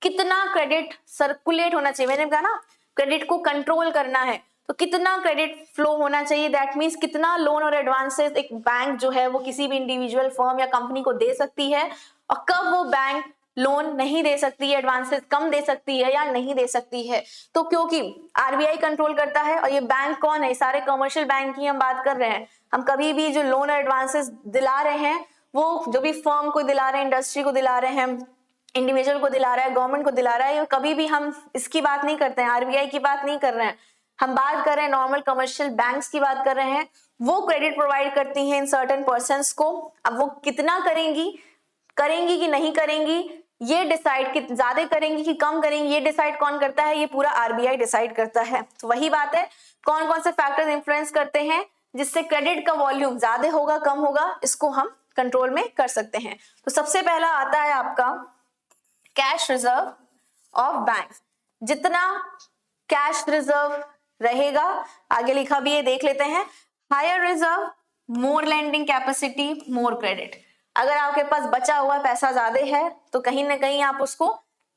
कितना क्रेडिट सर्कुलेट होना चाहिए, मैंने कहा ना क्रेडिट को कंट्रोल करना है, तो कितना क्रेडिट फ्लो होना चाहिए, दैट मींस कितना लोन और एडवांसेस एक बैंक जो है वो किसी भी इंडिविजुअल फर्म या कंपनी को दे सकती है और कब वो बैंक लोन नहीं दे सकती है, एडवांसेस कम दे सकती है या नहीं दे सकती है। तो क्योंकि आरबीआई कंट्रोल करता है और ये बैंक कौन है, सारे कमर्शियल बैंक की हम बात कर रहे हैं, हम कभी भी जो लोन और एडवांसेस दिला रहे हैं वो जो भी फर्म को दिला रहे हैं, इंडस्ट्री को दिला रहे हैं, इंडिविजुअल को दिला रहा है, गवर्नमेंट को दिला रहा है, कभी भी हम इसकी बात नहीं करते हैं, आरबीआई की बात नहीं कर रहे हैं, हम बात कर रहे हैं नॉर्मल कमर्शियल बैंक्स की बात कर रहे हैं। वो क्रेडिट प्रोवाइड करती हैं इन सर्टेन पर्सन्स को। अब वो कितना करेंगी कि नहीं करेंगी, ये डिसाइड, कि ज्यादा करेंगी कि कम करेंगी, ये डिसाइड कौन करता है, ये पूरा आरबीआई डिसाइड करता है। तो वही बात है, कौन कौन से फैक्टर्स इंफ्लुएंस करते हैं जिससे क्रेडिट का वॉल्यूम ज्यादा होगा कम होगा, इसको हम कंट्रोल में कर सकते हैं। तो सबसे पहला आता है आपका कैश रिजर्व ऑफ बैंक। जितना कैश रिजर्व रहेगा, आगे लिखा भी है देख लेते हैं, हायर रिजर्व मोर लेंडिंग कैपेसिटी मोर क्रेडिट। अगर आपके पास बचा हुआ पैसा ज्यादा है तो कहीं ना कहीं आप उसको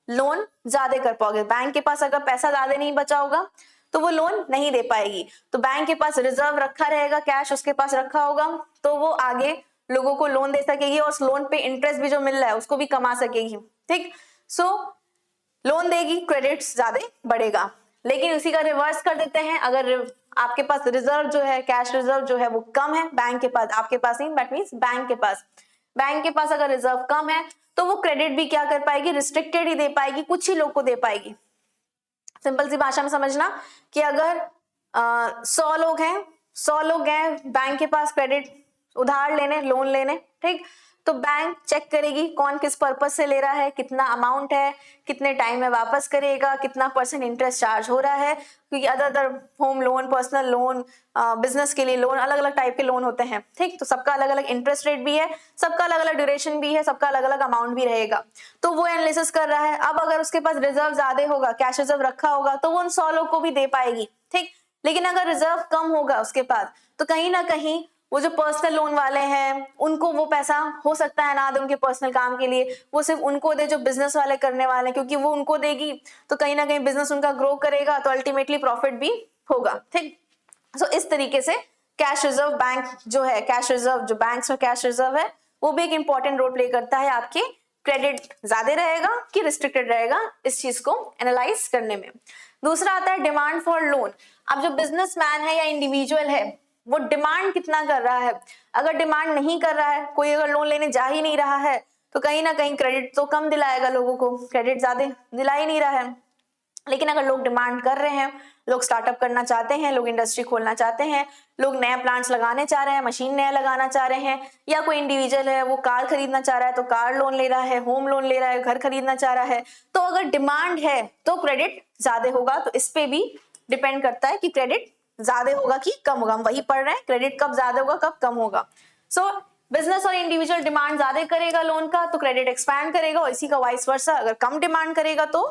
लोन ज्यादा कर पाओगे। बैंक के पास अगर पैसा ज्यादा नहीं बचा होगा तो वो लोन नहीं दे पाएगी। तो बैंक के पास रिजर्व रखा रहेगा, कैश उसके पास रखा होगा, तो वो आगे लोगों को लोन दे सकेगी और उस लोन पे इंटरेस्ट भी जो मिल रहा है उसको भी कमा सकेगी। ठीक, सो लोन देगी, क्रेडिट ज्यादा बढ़ेगा। लेकिन उसी का रिवर्स कर देते हैं, अगर आपके पास रिजर्व जो है, कैश रिजर्व जो है वो कम है बैंक के पास, आपके पास नहीं, दैट मींस बैंक के पास अगर रिजर्व कम है तो वो क्रेडिट भी क्या कर पाएगी, रिस्ट्रिक्टेड ही दे पाएगी, कुछ ही लोग को दे पाएगी। सिंपल सी भाषा में समझना कि अगर 100 लोग हैं, 100 लोग गए बैंक के पास क्रेडिट उधार लेने, लोन लेने, ठीक, तो बैंक चेक करेगी कौन किस पर्पज से ले रहा है, कितना अमाउंट है, कितने टाइम में वापस करेगा, कितना % इंटरेस्ट चार्ज हो रहा है, क्योंकि other home loan, personal loan, business के लिए लोन, अलग अलग टाइप के लोन होते हैं, ठीक, तो सबका अलग अलग इंटरेस्ट रेट भी है, सबका अलग अलग ड्यूरेशन भी है, सबका अलग अलग अमाउंट भी रहेगा, तो वो एनालिसिस कर रहा है। अब अगर उसके पास रिजर्व ज्यादा होगा, कैश रिजर्व रखा होगा, तो वो उन 100 लोग को भी दे पाएगी, ठीक। लेकिन अगर रिजर्व कम होगा उसके पास, तो कहीं ना कहीं वो जो पर्सनल लोन वाले हैं उनको वो पैसा हो सकता है ना दे उनके पर्सनल काम के लिए, वो सिर्फ उनको दे जो बिजनेस वाले करने वाले हैं, क्योंकि वो उनको देगी तो कहीं ना कहीं बिजनेस उनका ग्रो करेगा, तो अल्टीमेटली प्रॉफिट भी होगा, ठीक। सो इस तरीके से कैश रिजर्व बैंक जो है, कैश रिजर्व जो बैंक्स में कैश रिजर्व है वो भी एक इंपॉर्टेंट रोल प्ले करता है आपके क्रेडिट ज्यादा रहेगा कि रिस्ट्रिक्टेड रहेगा इस चीज को एनालाइज करने में। दूसरा आता है डिमांड फॉर लोन। अब जो बिजनेसमैन है या इंडिविजुअल है वो डिमांड कितना कर रहा है, अगर डिमांड नहीं कर रहा है, कोई अगर लोन लेने जा ही नहीं रहा है, तो कहीं ना कहीं क्रेडिट तो कम दिलाएगा लोगों को, क्रेडिट ज्यादा दिला ही नहीं रहा है। लेकिन अगर लोग डिमांड कर रहे हैं, लोग स्टार्टअप करना चाहते हैं, लोग इंडस्ट्री खोलना चाहते हैं, लोग नए प्लांट्स लगाने चाह रहे हैं, मशीन नया लगाना चाह रहे हैं, या कोई इंडिविजुअल है वो कार खरीदना चाह रहा है तो कार लोन ले रहा है, होम लोन ले रहा है, घर खरीदना चाह रहा है, तो अगर डिमांड है तो क्रेडिट ज्यादा होगा। तो इस पे भी डिपेंड करता है कि क्रेडिट ज्यादा होगा कि कम होगा। हम वही पढ़ रहे हैं, क्रेडिट कब ज्यादा होगा कब कम होगा। सो बिजनेस और इंडिविजुअल डिमांड ज्यादा करेगा लोन का तो क्रेडिट एक्सपैंड करेगा, और इसी का वाइस वर्सा, अगर कम डिमांड करेगा तो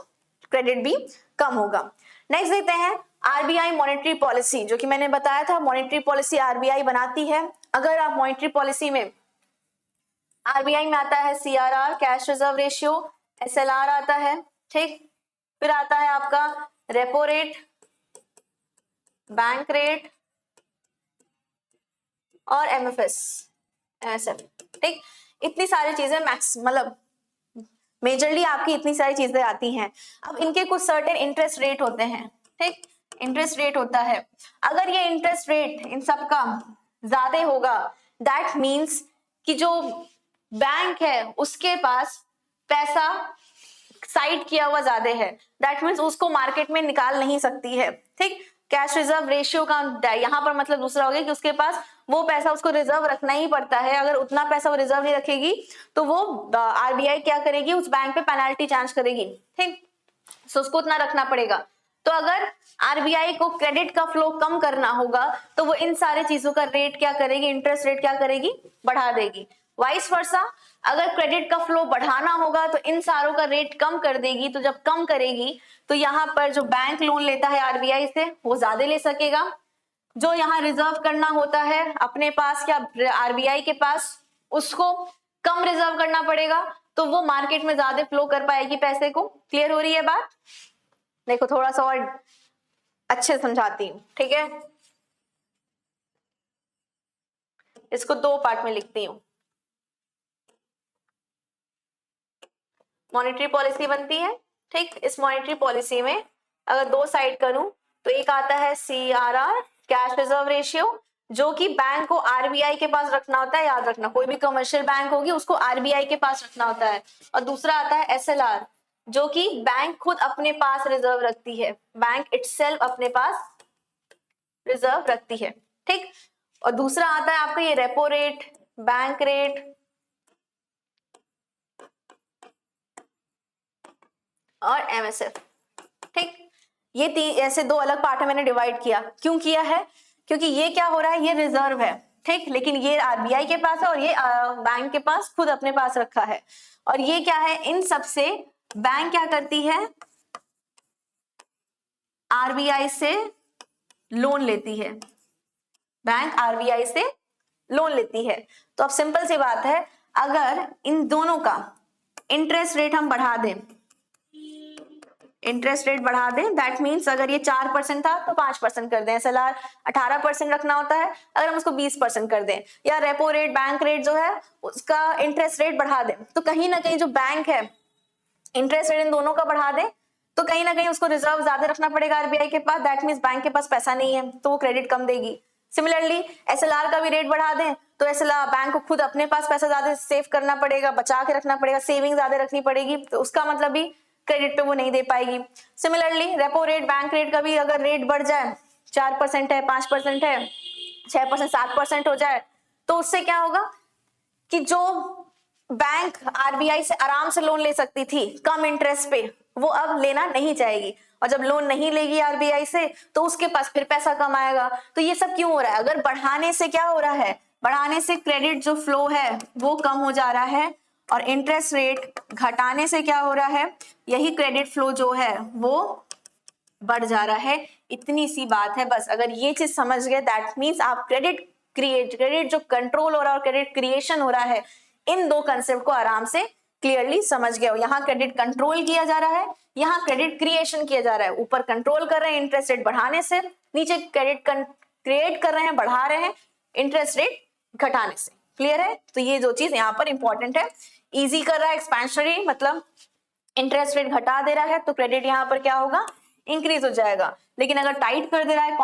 क्रेडिट भी कम होगा। नेक्स्ट देखते हैं आरबीआई मॉनेटरी पॉलिसी, जो कि मैंने बताया था मॉनेटरी पॉलिसी आरबीआई बनाती है। अगर आप मॉनेटरी पॉलिसी में आरबीआई में आता है CRR, cash reserve ratio, SLR आता है, ठीक, फिर आता है आपका रेपो रेट, बैंक रेट और एमएफएस, एमएसएफ, ठीक, इतनी सारी चीजें मैक्स मतलब मेजरली आपकी इतनी सारी चीजें आती हैं। अब इनके कुछ सर्टेन इंटरेस्ट रेट होते हैं, ठीक, इंटरेस्ट रेट होता है। अगर ये इंटरेस्ट रेट इन सब का ज्यादा होगा, दैट मींस कि जो बैंक है उसके पास पैसा साइड किया हुआ ज्यादा है, दैट मींस उसको मार्केट में निकाल नहीं सकती है, ठीक। कैश रिजर्व रेशियो का यहाँ पर मतलब दूसरा हो गया कि उसके पास वो पैसा उसको रिजर्व रखना ही पड़ता है, अगर उतना पैसा वो रिजर्व नहीं रखेगी तो वो आरबीआई क्या करेगी, उस बैंक पे पेनल्टी चार्ज करेगी, ठीक, सो उसको उतना रखना पड़ेगा। तो अगर आरबीआई को क्रेडिट का फ्लो कम करना होगा तो वो इन सारे चीजों का रेट क्या करेगी, इंटरेस्ट रेट क्या करेगी, बढ़ा देगी। वाइस वर्सा, अगर क्रेडिट का फ्लो बढ़ाना होगा तो इन सारों का रेट कम कर देगी, तो जब कम करेगी तो यहाँ पर जो बैंक लोन लेता है आरबीआई से वो ज्यादा ले सकेगा, जो यहाँ रिजर्व करना होता है अपने पास या आरबीआई के पास उसको कम रिजर्व करना पड़ेगा, तो वो मार्केट में ज्यादा फ्लो कर पाएगी पैसे को। क्लियर हो रही है बात? देखो थोड़ा सा और अच्छे समझाती हूँ, ठीक है, इसको 2 पार्ट में लिखती हूँ। मॉनेटरी पॉलिसी बनती है, ठीक, इस मॉनेटरी पॉलिसी में अगर 2 साइड करूं तो एक आता है सीआरआर, कैश रिजर्व रेशियो, जो कि बैंक को आरबीआई के पास रखना होता है, याद रखना कोई भी कमर्शियल बैंक होगी उसको आरबीआई के पास रखना होता है। और दूसरा आता है एसएलआर, जो कि बैंक खुद अपने पास रिजर्व रखती है, बैंक इटसेल्फ अपने पास रिजर्व रखती है, ठीक। और दूसरा आता है आपका ये रेपो रेट, बैंक रेट और एमएसएफ, ठीक। ये ऐसे 2 अलग पार्ट में मैंने डिवाइड किया। क्यों किया है? क्योंकि ये क्या हो रहा है, ये रिजर्व है, ठीक, लेकिन ये आरबीआई के पास है और ये बैंक के पास खुद अपने पास रखा है। और ये क्या है, इन सब से बैंक क्या करती है, आरबीआई से लोन लेती है, बैंक आरबीआई से लोन लेती है। तो अब सिंपल सी बात है, अगर इन दोनों का इंटरेस्ट रेट हम बढ़ा दें, इंटरेस्ट रेट बढ़ा दें, दैट मींस अगर ये 4% था तो 5% कर दें, एसएलआर 18% रखना होता है, अगर हम उसको 20% कर दें, या रेपो रेट, बैंक रेट जो है उसका इंटरेस्ट रेट बढ़ा दें, तो कहीं ना कहीं जो बैंक है इंटरेस्ट रेट इन दोनों का बढ़ा दें, तो कहीं ना कहीं उसको रिजर्व ज्यादा रखना पड़ेगा आरबीआई के पास, दैट मीन्स बैंक के पास पैसा नहीं है तो वो क्रेडिट कम देगी। सिमिलरली एसएलआर का भी रेट बढ़ा दें तो एसएलआर बैंक को खुद अपने पास पैसा ज्यादा सेव करना पड़ेगा, बचा के रखना पड़ेगा, सेविंग ज्यादा रखनी पड़ेगी, तो उसका मतलब भी क्रेडिट पे वो नहीं दे पाएगी। Similarly repo rate, bank rate का भी अगर रेट बढ़ जाए, 4% है, 5% है, 6%, 7% हो जाए, तो उससे क्या होगा कि जो बैंक आरबीआई से आराम से लोन ले सकती थी कम इंटरेस्ट पे, वो अब लेना नहीं चाहेगी, और जब लोन नहीं लेगी आरबीआई से तो उसके पास फिर पैसा कम आएगा। तो ये सब क्यों हो रहा है? अगर बढ़ाने से क्या हो रहा है, बढ़ाने से क्रेडिट जो फ्लो है वो कम हो जा रहा है, और इंटरेस्ट रेट घटाने से क्या हो रहा है, यही क्रेडिट फ्लो जो है वो बढ़ जा रहा है। इतनी सी बात है बस। अगर ये चीज समझ गए दैट मीन्स आप क्रेडिट जो कंट्रोल हो रहा है और क्रेडिट क्रिएशन हो रहा है, इन दो कंसेप्ट को आराम से क्लियरली समझ गए हो। यहाँ क्रेडिट कंट्रोल किया जा रहा है, यहाँ क्रेडिट क्रिएशन किया जा रहा है। ऊपर कंट्रोल कर रहे हैं इंटरेस्ट रेट बढ़ाने से, नीचे क्रेडिट क्रिएट कर रहे हैं, बढ़ा रहे हैं इंटरेस्ट रेट घटाने से। क्लियर है? तो ये दो चीज यहाँ पर इंपॉर्टेंट है। इजी कर रहा है एक्सपेंशनरी, मतलब इंटरेस्ट रेट घटा दे रहा है तो क्रेडिट यहाँ पर क्या होगा, इंक्रीज हो जाएगा। लेकिन अगर टाइट कर दे रहा है,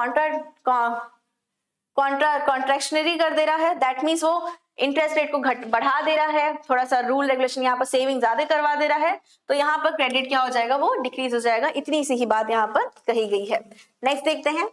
कॉन्ट्रैक्शनरी कर दे रहा है, दैट मीन्स वो इंटरेस्ट रेट को बढ़ा दे रहा है, थोड़ा सा रूल रेगुलेशन यहाँ पर सेविंग ज्यादा करवा दे रहा है, तो यहाँ पर क्रेडिट क्या हो जाएगा, वो डिक्रीज हो जाएगा। इतनी सी ही बात यहाँ पर कही गई है। नेक्स्ट देखते हैं।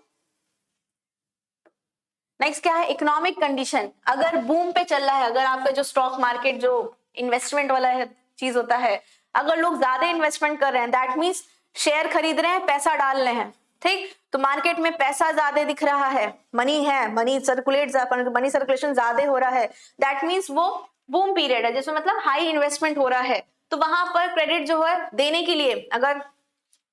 नेक्स्ट क्या है, इकोनॉमिक कंडीशन। अगर बूम पे चल रहा है, अगर आपका जो स्टॉक मार्केट जो इन्वेस्टमेंट वाला है चीज होता है, अगर लोग ज्यादा इन्वेस्टमेंट कर रहे हैं, दैट मीन्स शेयर खरीद रहे हैं, पैसा डाल रहे हैं, ठीक, तो मार्केट में पैसा ज्यादा दिख रहा है, मनी सर्कुलेशन ज्यादा हो रहा है, दैट मीन्स वो बूम पीरियड है, जिसमें मतलब हाई इन्वेस्टमेंट हो रहा है। तो वहां पर क्रेडिट जो है देने के लिए, अगर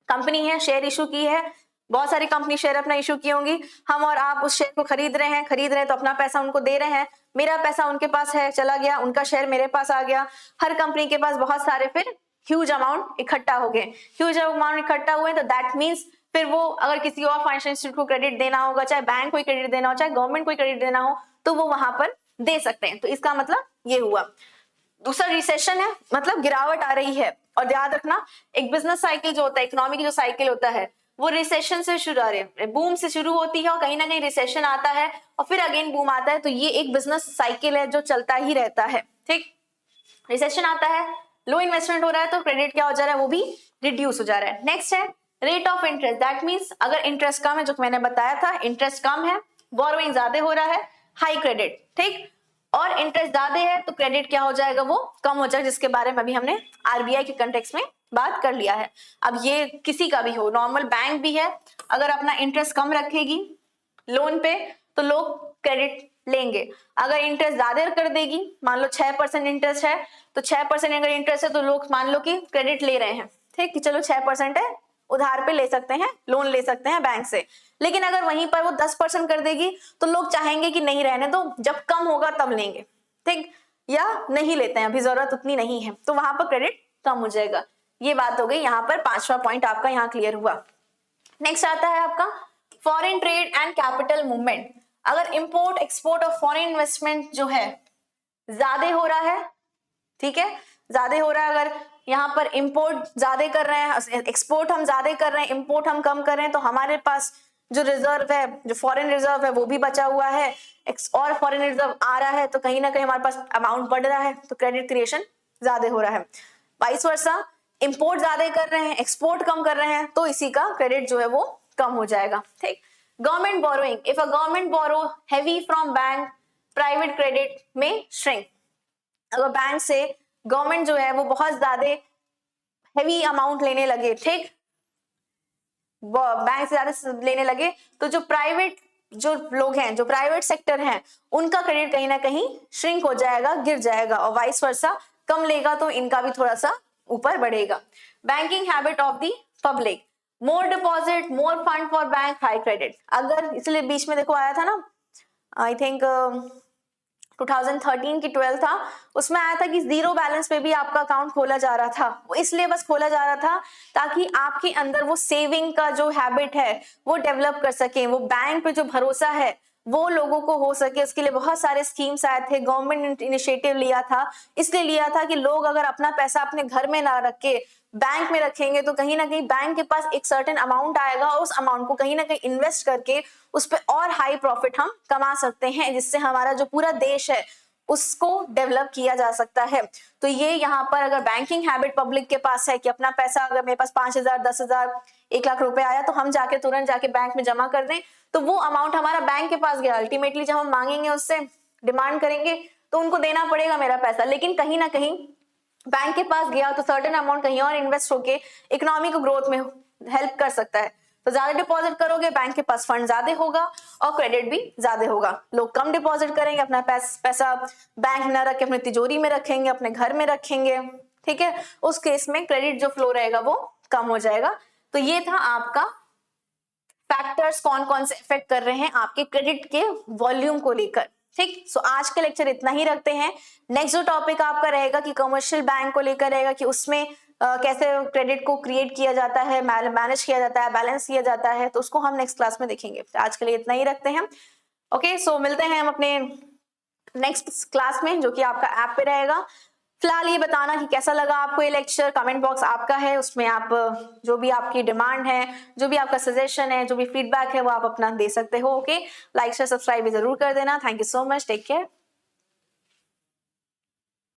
कंपनी है शेयर इशू की है, बहुत सारी कंपनी शेयर अपना इशू की होंगी, हम और आप उस शेयर को खरीद रहे हैं तो अपना पैसा उनको दे रहे हैं, मेरा पैसा उनके पास है, चला गया, उनका शेयर मेरे पास आ गया। हर कंपनी के पास बहुत सारे फिर ह्यूज अमाउंट इकट्ठा हो गए, ह्यूज अमाउंट इकट्ठा हुए, तो दैट मीन्स फिर वो अगर किसी और फाइनेंशियल इंस्टीट्यूट को क्रेडिट देना होगा, चाहे बैंक को क्रेडिट देना हो, चाहे गवर्नमेंट को क्रेडिट देना हो, तो वो वहां पर दे सकते हैं। तो इसका मतलब ये हुआ। दूसरा रिसेशन है, मतलब गिरावट आ रही है। और याद रखना, एक बिजनेस साइकिल जो होता है, इकोनॉमिक जो साइकिल होता है, वो रिसेशन से शुरू आ रही है, बूम से शुरू होती है और कहीं ना कहीं रिसेशन आता है और फिर अगेन बूम आता है। तो ये एक बिजनेस साइकिल है जो चलता ही रहता है, ठीक। रिसेशन आता है, लो इन्वेस्टमेंट हो रहा है, तो क्रेडिट क्या हो जा रहा है, वो भी रिड्यूस हो जा रहा है। नेक्स्ट है rate of interest, that means अगर इंटरेस्ट कम है, जो मैंने बताया था, इंटरेस्ट कम है, बोरोइंग ज्यादा हो रहा है, हाई क्रेडिट, ठीक, और इंटरेस्ट ज्यादा है तो क्रेडिट क्या हो जाएगा, वो कम हो जाएगा, जिसके बारे में अभी हमने आरबीआई के कंटेक्स्ट में बात कर लिया है। अब ये किसी का भी हो, नॉर्मल बैंक भी है, अगर अपना इंटरेस्ट कम रखेगी लोन पे तो लोग क्रेडिट लेंगे। अगर इंटरेस्ट ज्यादा कर देगी, मान लो 6% इंटरेस्ट है, तो 6% अगर इंटरेस्ट है तो लोग मान लो कि क्रेडिट ले रहे हैं, ठीक, कि चलो 6% है, उधार पे ले सकते हैं, लोन ले सकते हैं बैंक से। लेकिन अगर वहीं पर वो 10% कर देगी तो लोग चाहेंगे कि नहीं रहने दो, जब कम होगा तब लेंगे, ठीक, या नहीं लेते हैं, अभी जरूरत उतनी नहीं है, तो वहां पर क्रेडिट कम हो जाएगा। ये बात हो गई, यहाँ पर 5वां पॉइंट आपका यहाँ क्लियर हुआ। नेक्स्ट आता है आपका foreign trade and capital movement. अगर इंपोर्ट एक्सपोर्ट और फॉरेन इन्वेस्टमेंट जो है ज्यादा हो रहा है, ठीक है, ज्यादा हो रहा है, अगर यहाँ पर इंपोर्ट ज्यादा कर रहे हैं, एक्सपोर्ट हम ज्यादा कर रहे हैं, इंपोर्ट हम कम कर रहे हैं, तो हमारे पास जो रिजर्व है, जो फॉरेन रिजर्व है, वो भी बचा हुआ है, और फॉरेन रिजर्व आ रहा है, तो कहीं ना कहीं हमारे पास अमाउंट बढ़ रहा है, तो क्रेडिट क्रिएशन ज्यादा हो रहा है। वाइस वर्सा, इंपोर्ट ज्यादा कर रहे हैं, एक्सपोर्ट कम कर रहे हैं, तो इसी का क्रेडिट जो है वो कम हो जाएगा, ठीक। Government borrowing, if a government borrow heavy from bank, private credit में श्रिंक। अगर बैंक से गवर्नमेंट जो है वो बहुत ज्यादा हैवी अमाउंट लेने लगे, ठीक, बैंक से ज्यादा लेने लगे, तो जो प्राइवेट जो लोग हैं, जो प्राइवेट सेक्टर हैं, उनका क्रेडिट कहीं ना कहीं श्रिंक हो जाएगा, गिर जाएगा, और वाइस वर्सा, कम लेगा तो इनका भी थोड़ा सा ऊपर बढ़ेगा। Banking habit of the public, more deposit, more fund for bank, high credit. अगर इसलिए बीच में देखो आया था ना, आई थिंक 2013 की 12 था, उसमें आया था कि जीरो बैलेंस पे भी आपका अकाउंट खोला जा रहा था। वो इसलिए बस खोला जा रहा था ताकि आपके अंदर वो सेविंग का जो हैबिट है वो डेवलप कर सके, वो बैंक पे जो भरोसा है वो लोगों को हो सके उसके लिए बहुत सारे स्कीम्स आए थे, गवर्नमेंट ने इनिशिएटिव लिया था, इसलिए लिया था कि लोग अगर अपना पैसा अपने घर में ना रख के बैंक में रखेंगे तो कहीं ना कहीं बैंक के पास एक सर्टेन अमाउंट आएगा और उस अमाउंट को कहीं ना कहीं इन्वेस्ट करके उस पर और हाई प्रॉफिट हम कमा सकते हैं, जिससे हमारा जो पूरा देश है उसको डेवलप किया जा सकता है। तो ये यहाँ पर अगर बैंकिंग हैबिट पब्लिक के पास है कि अपना पैसा अगर मेरे पास 5,000, 10,000, 1 लाख रुपए आया तो हम जाके तुरंत जाके बैंक में जमा कर दें, तो वो अमाउंट हमारा बैंक के पास गया। अल्टीमेटली जब हम मांगेंगे उससे, डिमांड करेंगे तो उनको देना पड़ेगा मेरा पैसा, लेकिन कहीं ना कहीं बैंक के पास गया तो सर्टेन अमाउंट कहीं और इन्वेस्ट होके इकोनॉमी को ग्रोथ में हेल्प कर सकता है। तो ज्यादा डिपॉजिट करोगे बैंक के पास फंड ज्यादा होगा और क्रेडिट भी ज्यादा होगा। लोग कम डिपॉजिट करेंगे, अपना पैसा बैंक में न रख के अपनी तिजोरी में रखेंगे, अपने घर में रखेंगे, ठीक है, उस केस में क्रेडिट जो फ्लो रहेगा वो कम हो जाएगा। तो ये था आपका फैक्टर्स कौन कौन से इफेक्ट कर रहे हैं आपके क्रेडिट के वॉल्यूम को लेकर। ठीक, सो आज के लेक्चर इतना ही रखते हैं। नेक्स्ट जो टॉपिक आपका रहेगा कि कमर्शियल बैंक को लेकर रहेगा कि उसमें कैसे क्रेडिट को क्रिएट किया जाता है, मैनेज किया जाता है, बैलेंस किया जाता है, तो उसको हम नेक्स्ट क्लास में देखेंगे। आज के लिए इतना ही रखते हैं। ओके, सो मिलते हैं हम अपने नेक्स्ट क्लास में जो कि आपका ऐप पे रहेगा। फिलहाल ये बताना कि कैसा लगा आपको ये लेक्चर, कमेंट बॉक्स आपका है, उसमें आप जो भी आपकी डिमांड है, जो भी आपका सजेशन है, जो भी फीडबैक है वो आप अपना दे सकते हो। ओके, लाइक शेयर सब्सक्राइब भी जरूर कर देना। Thank you so much, take care.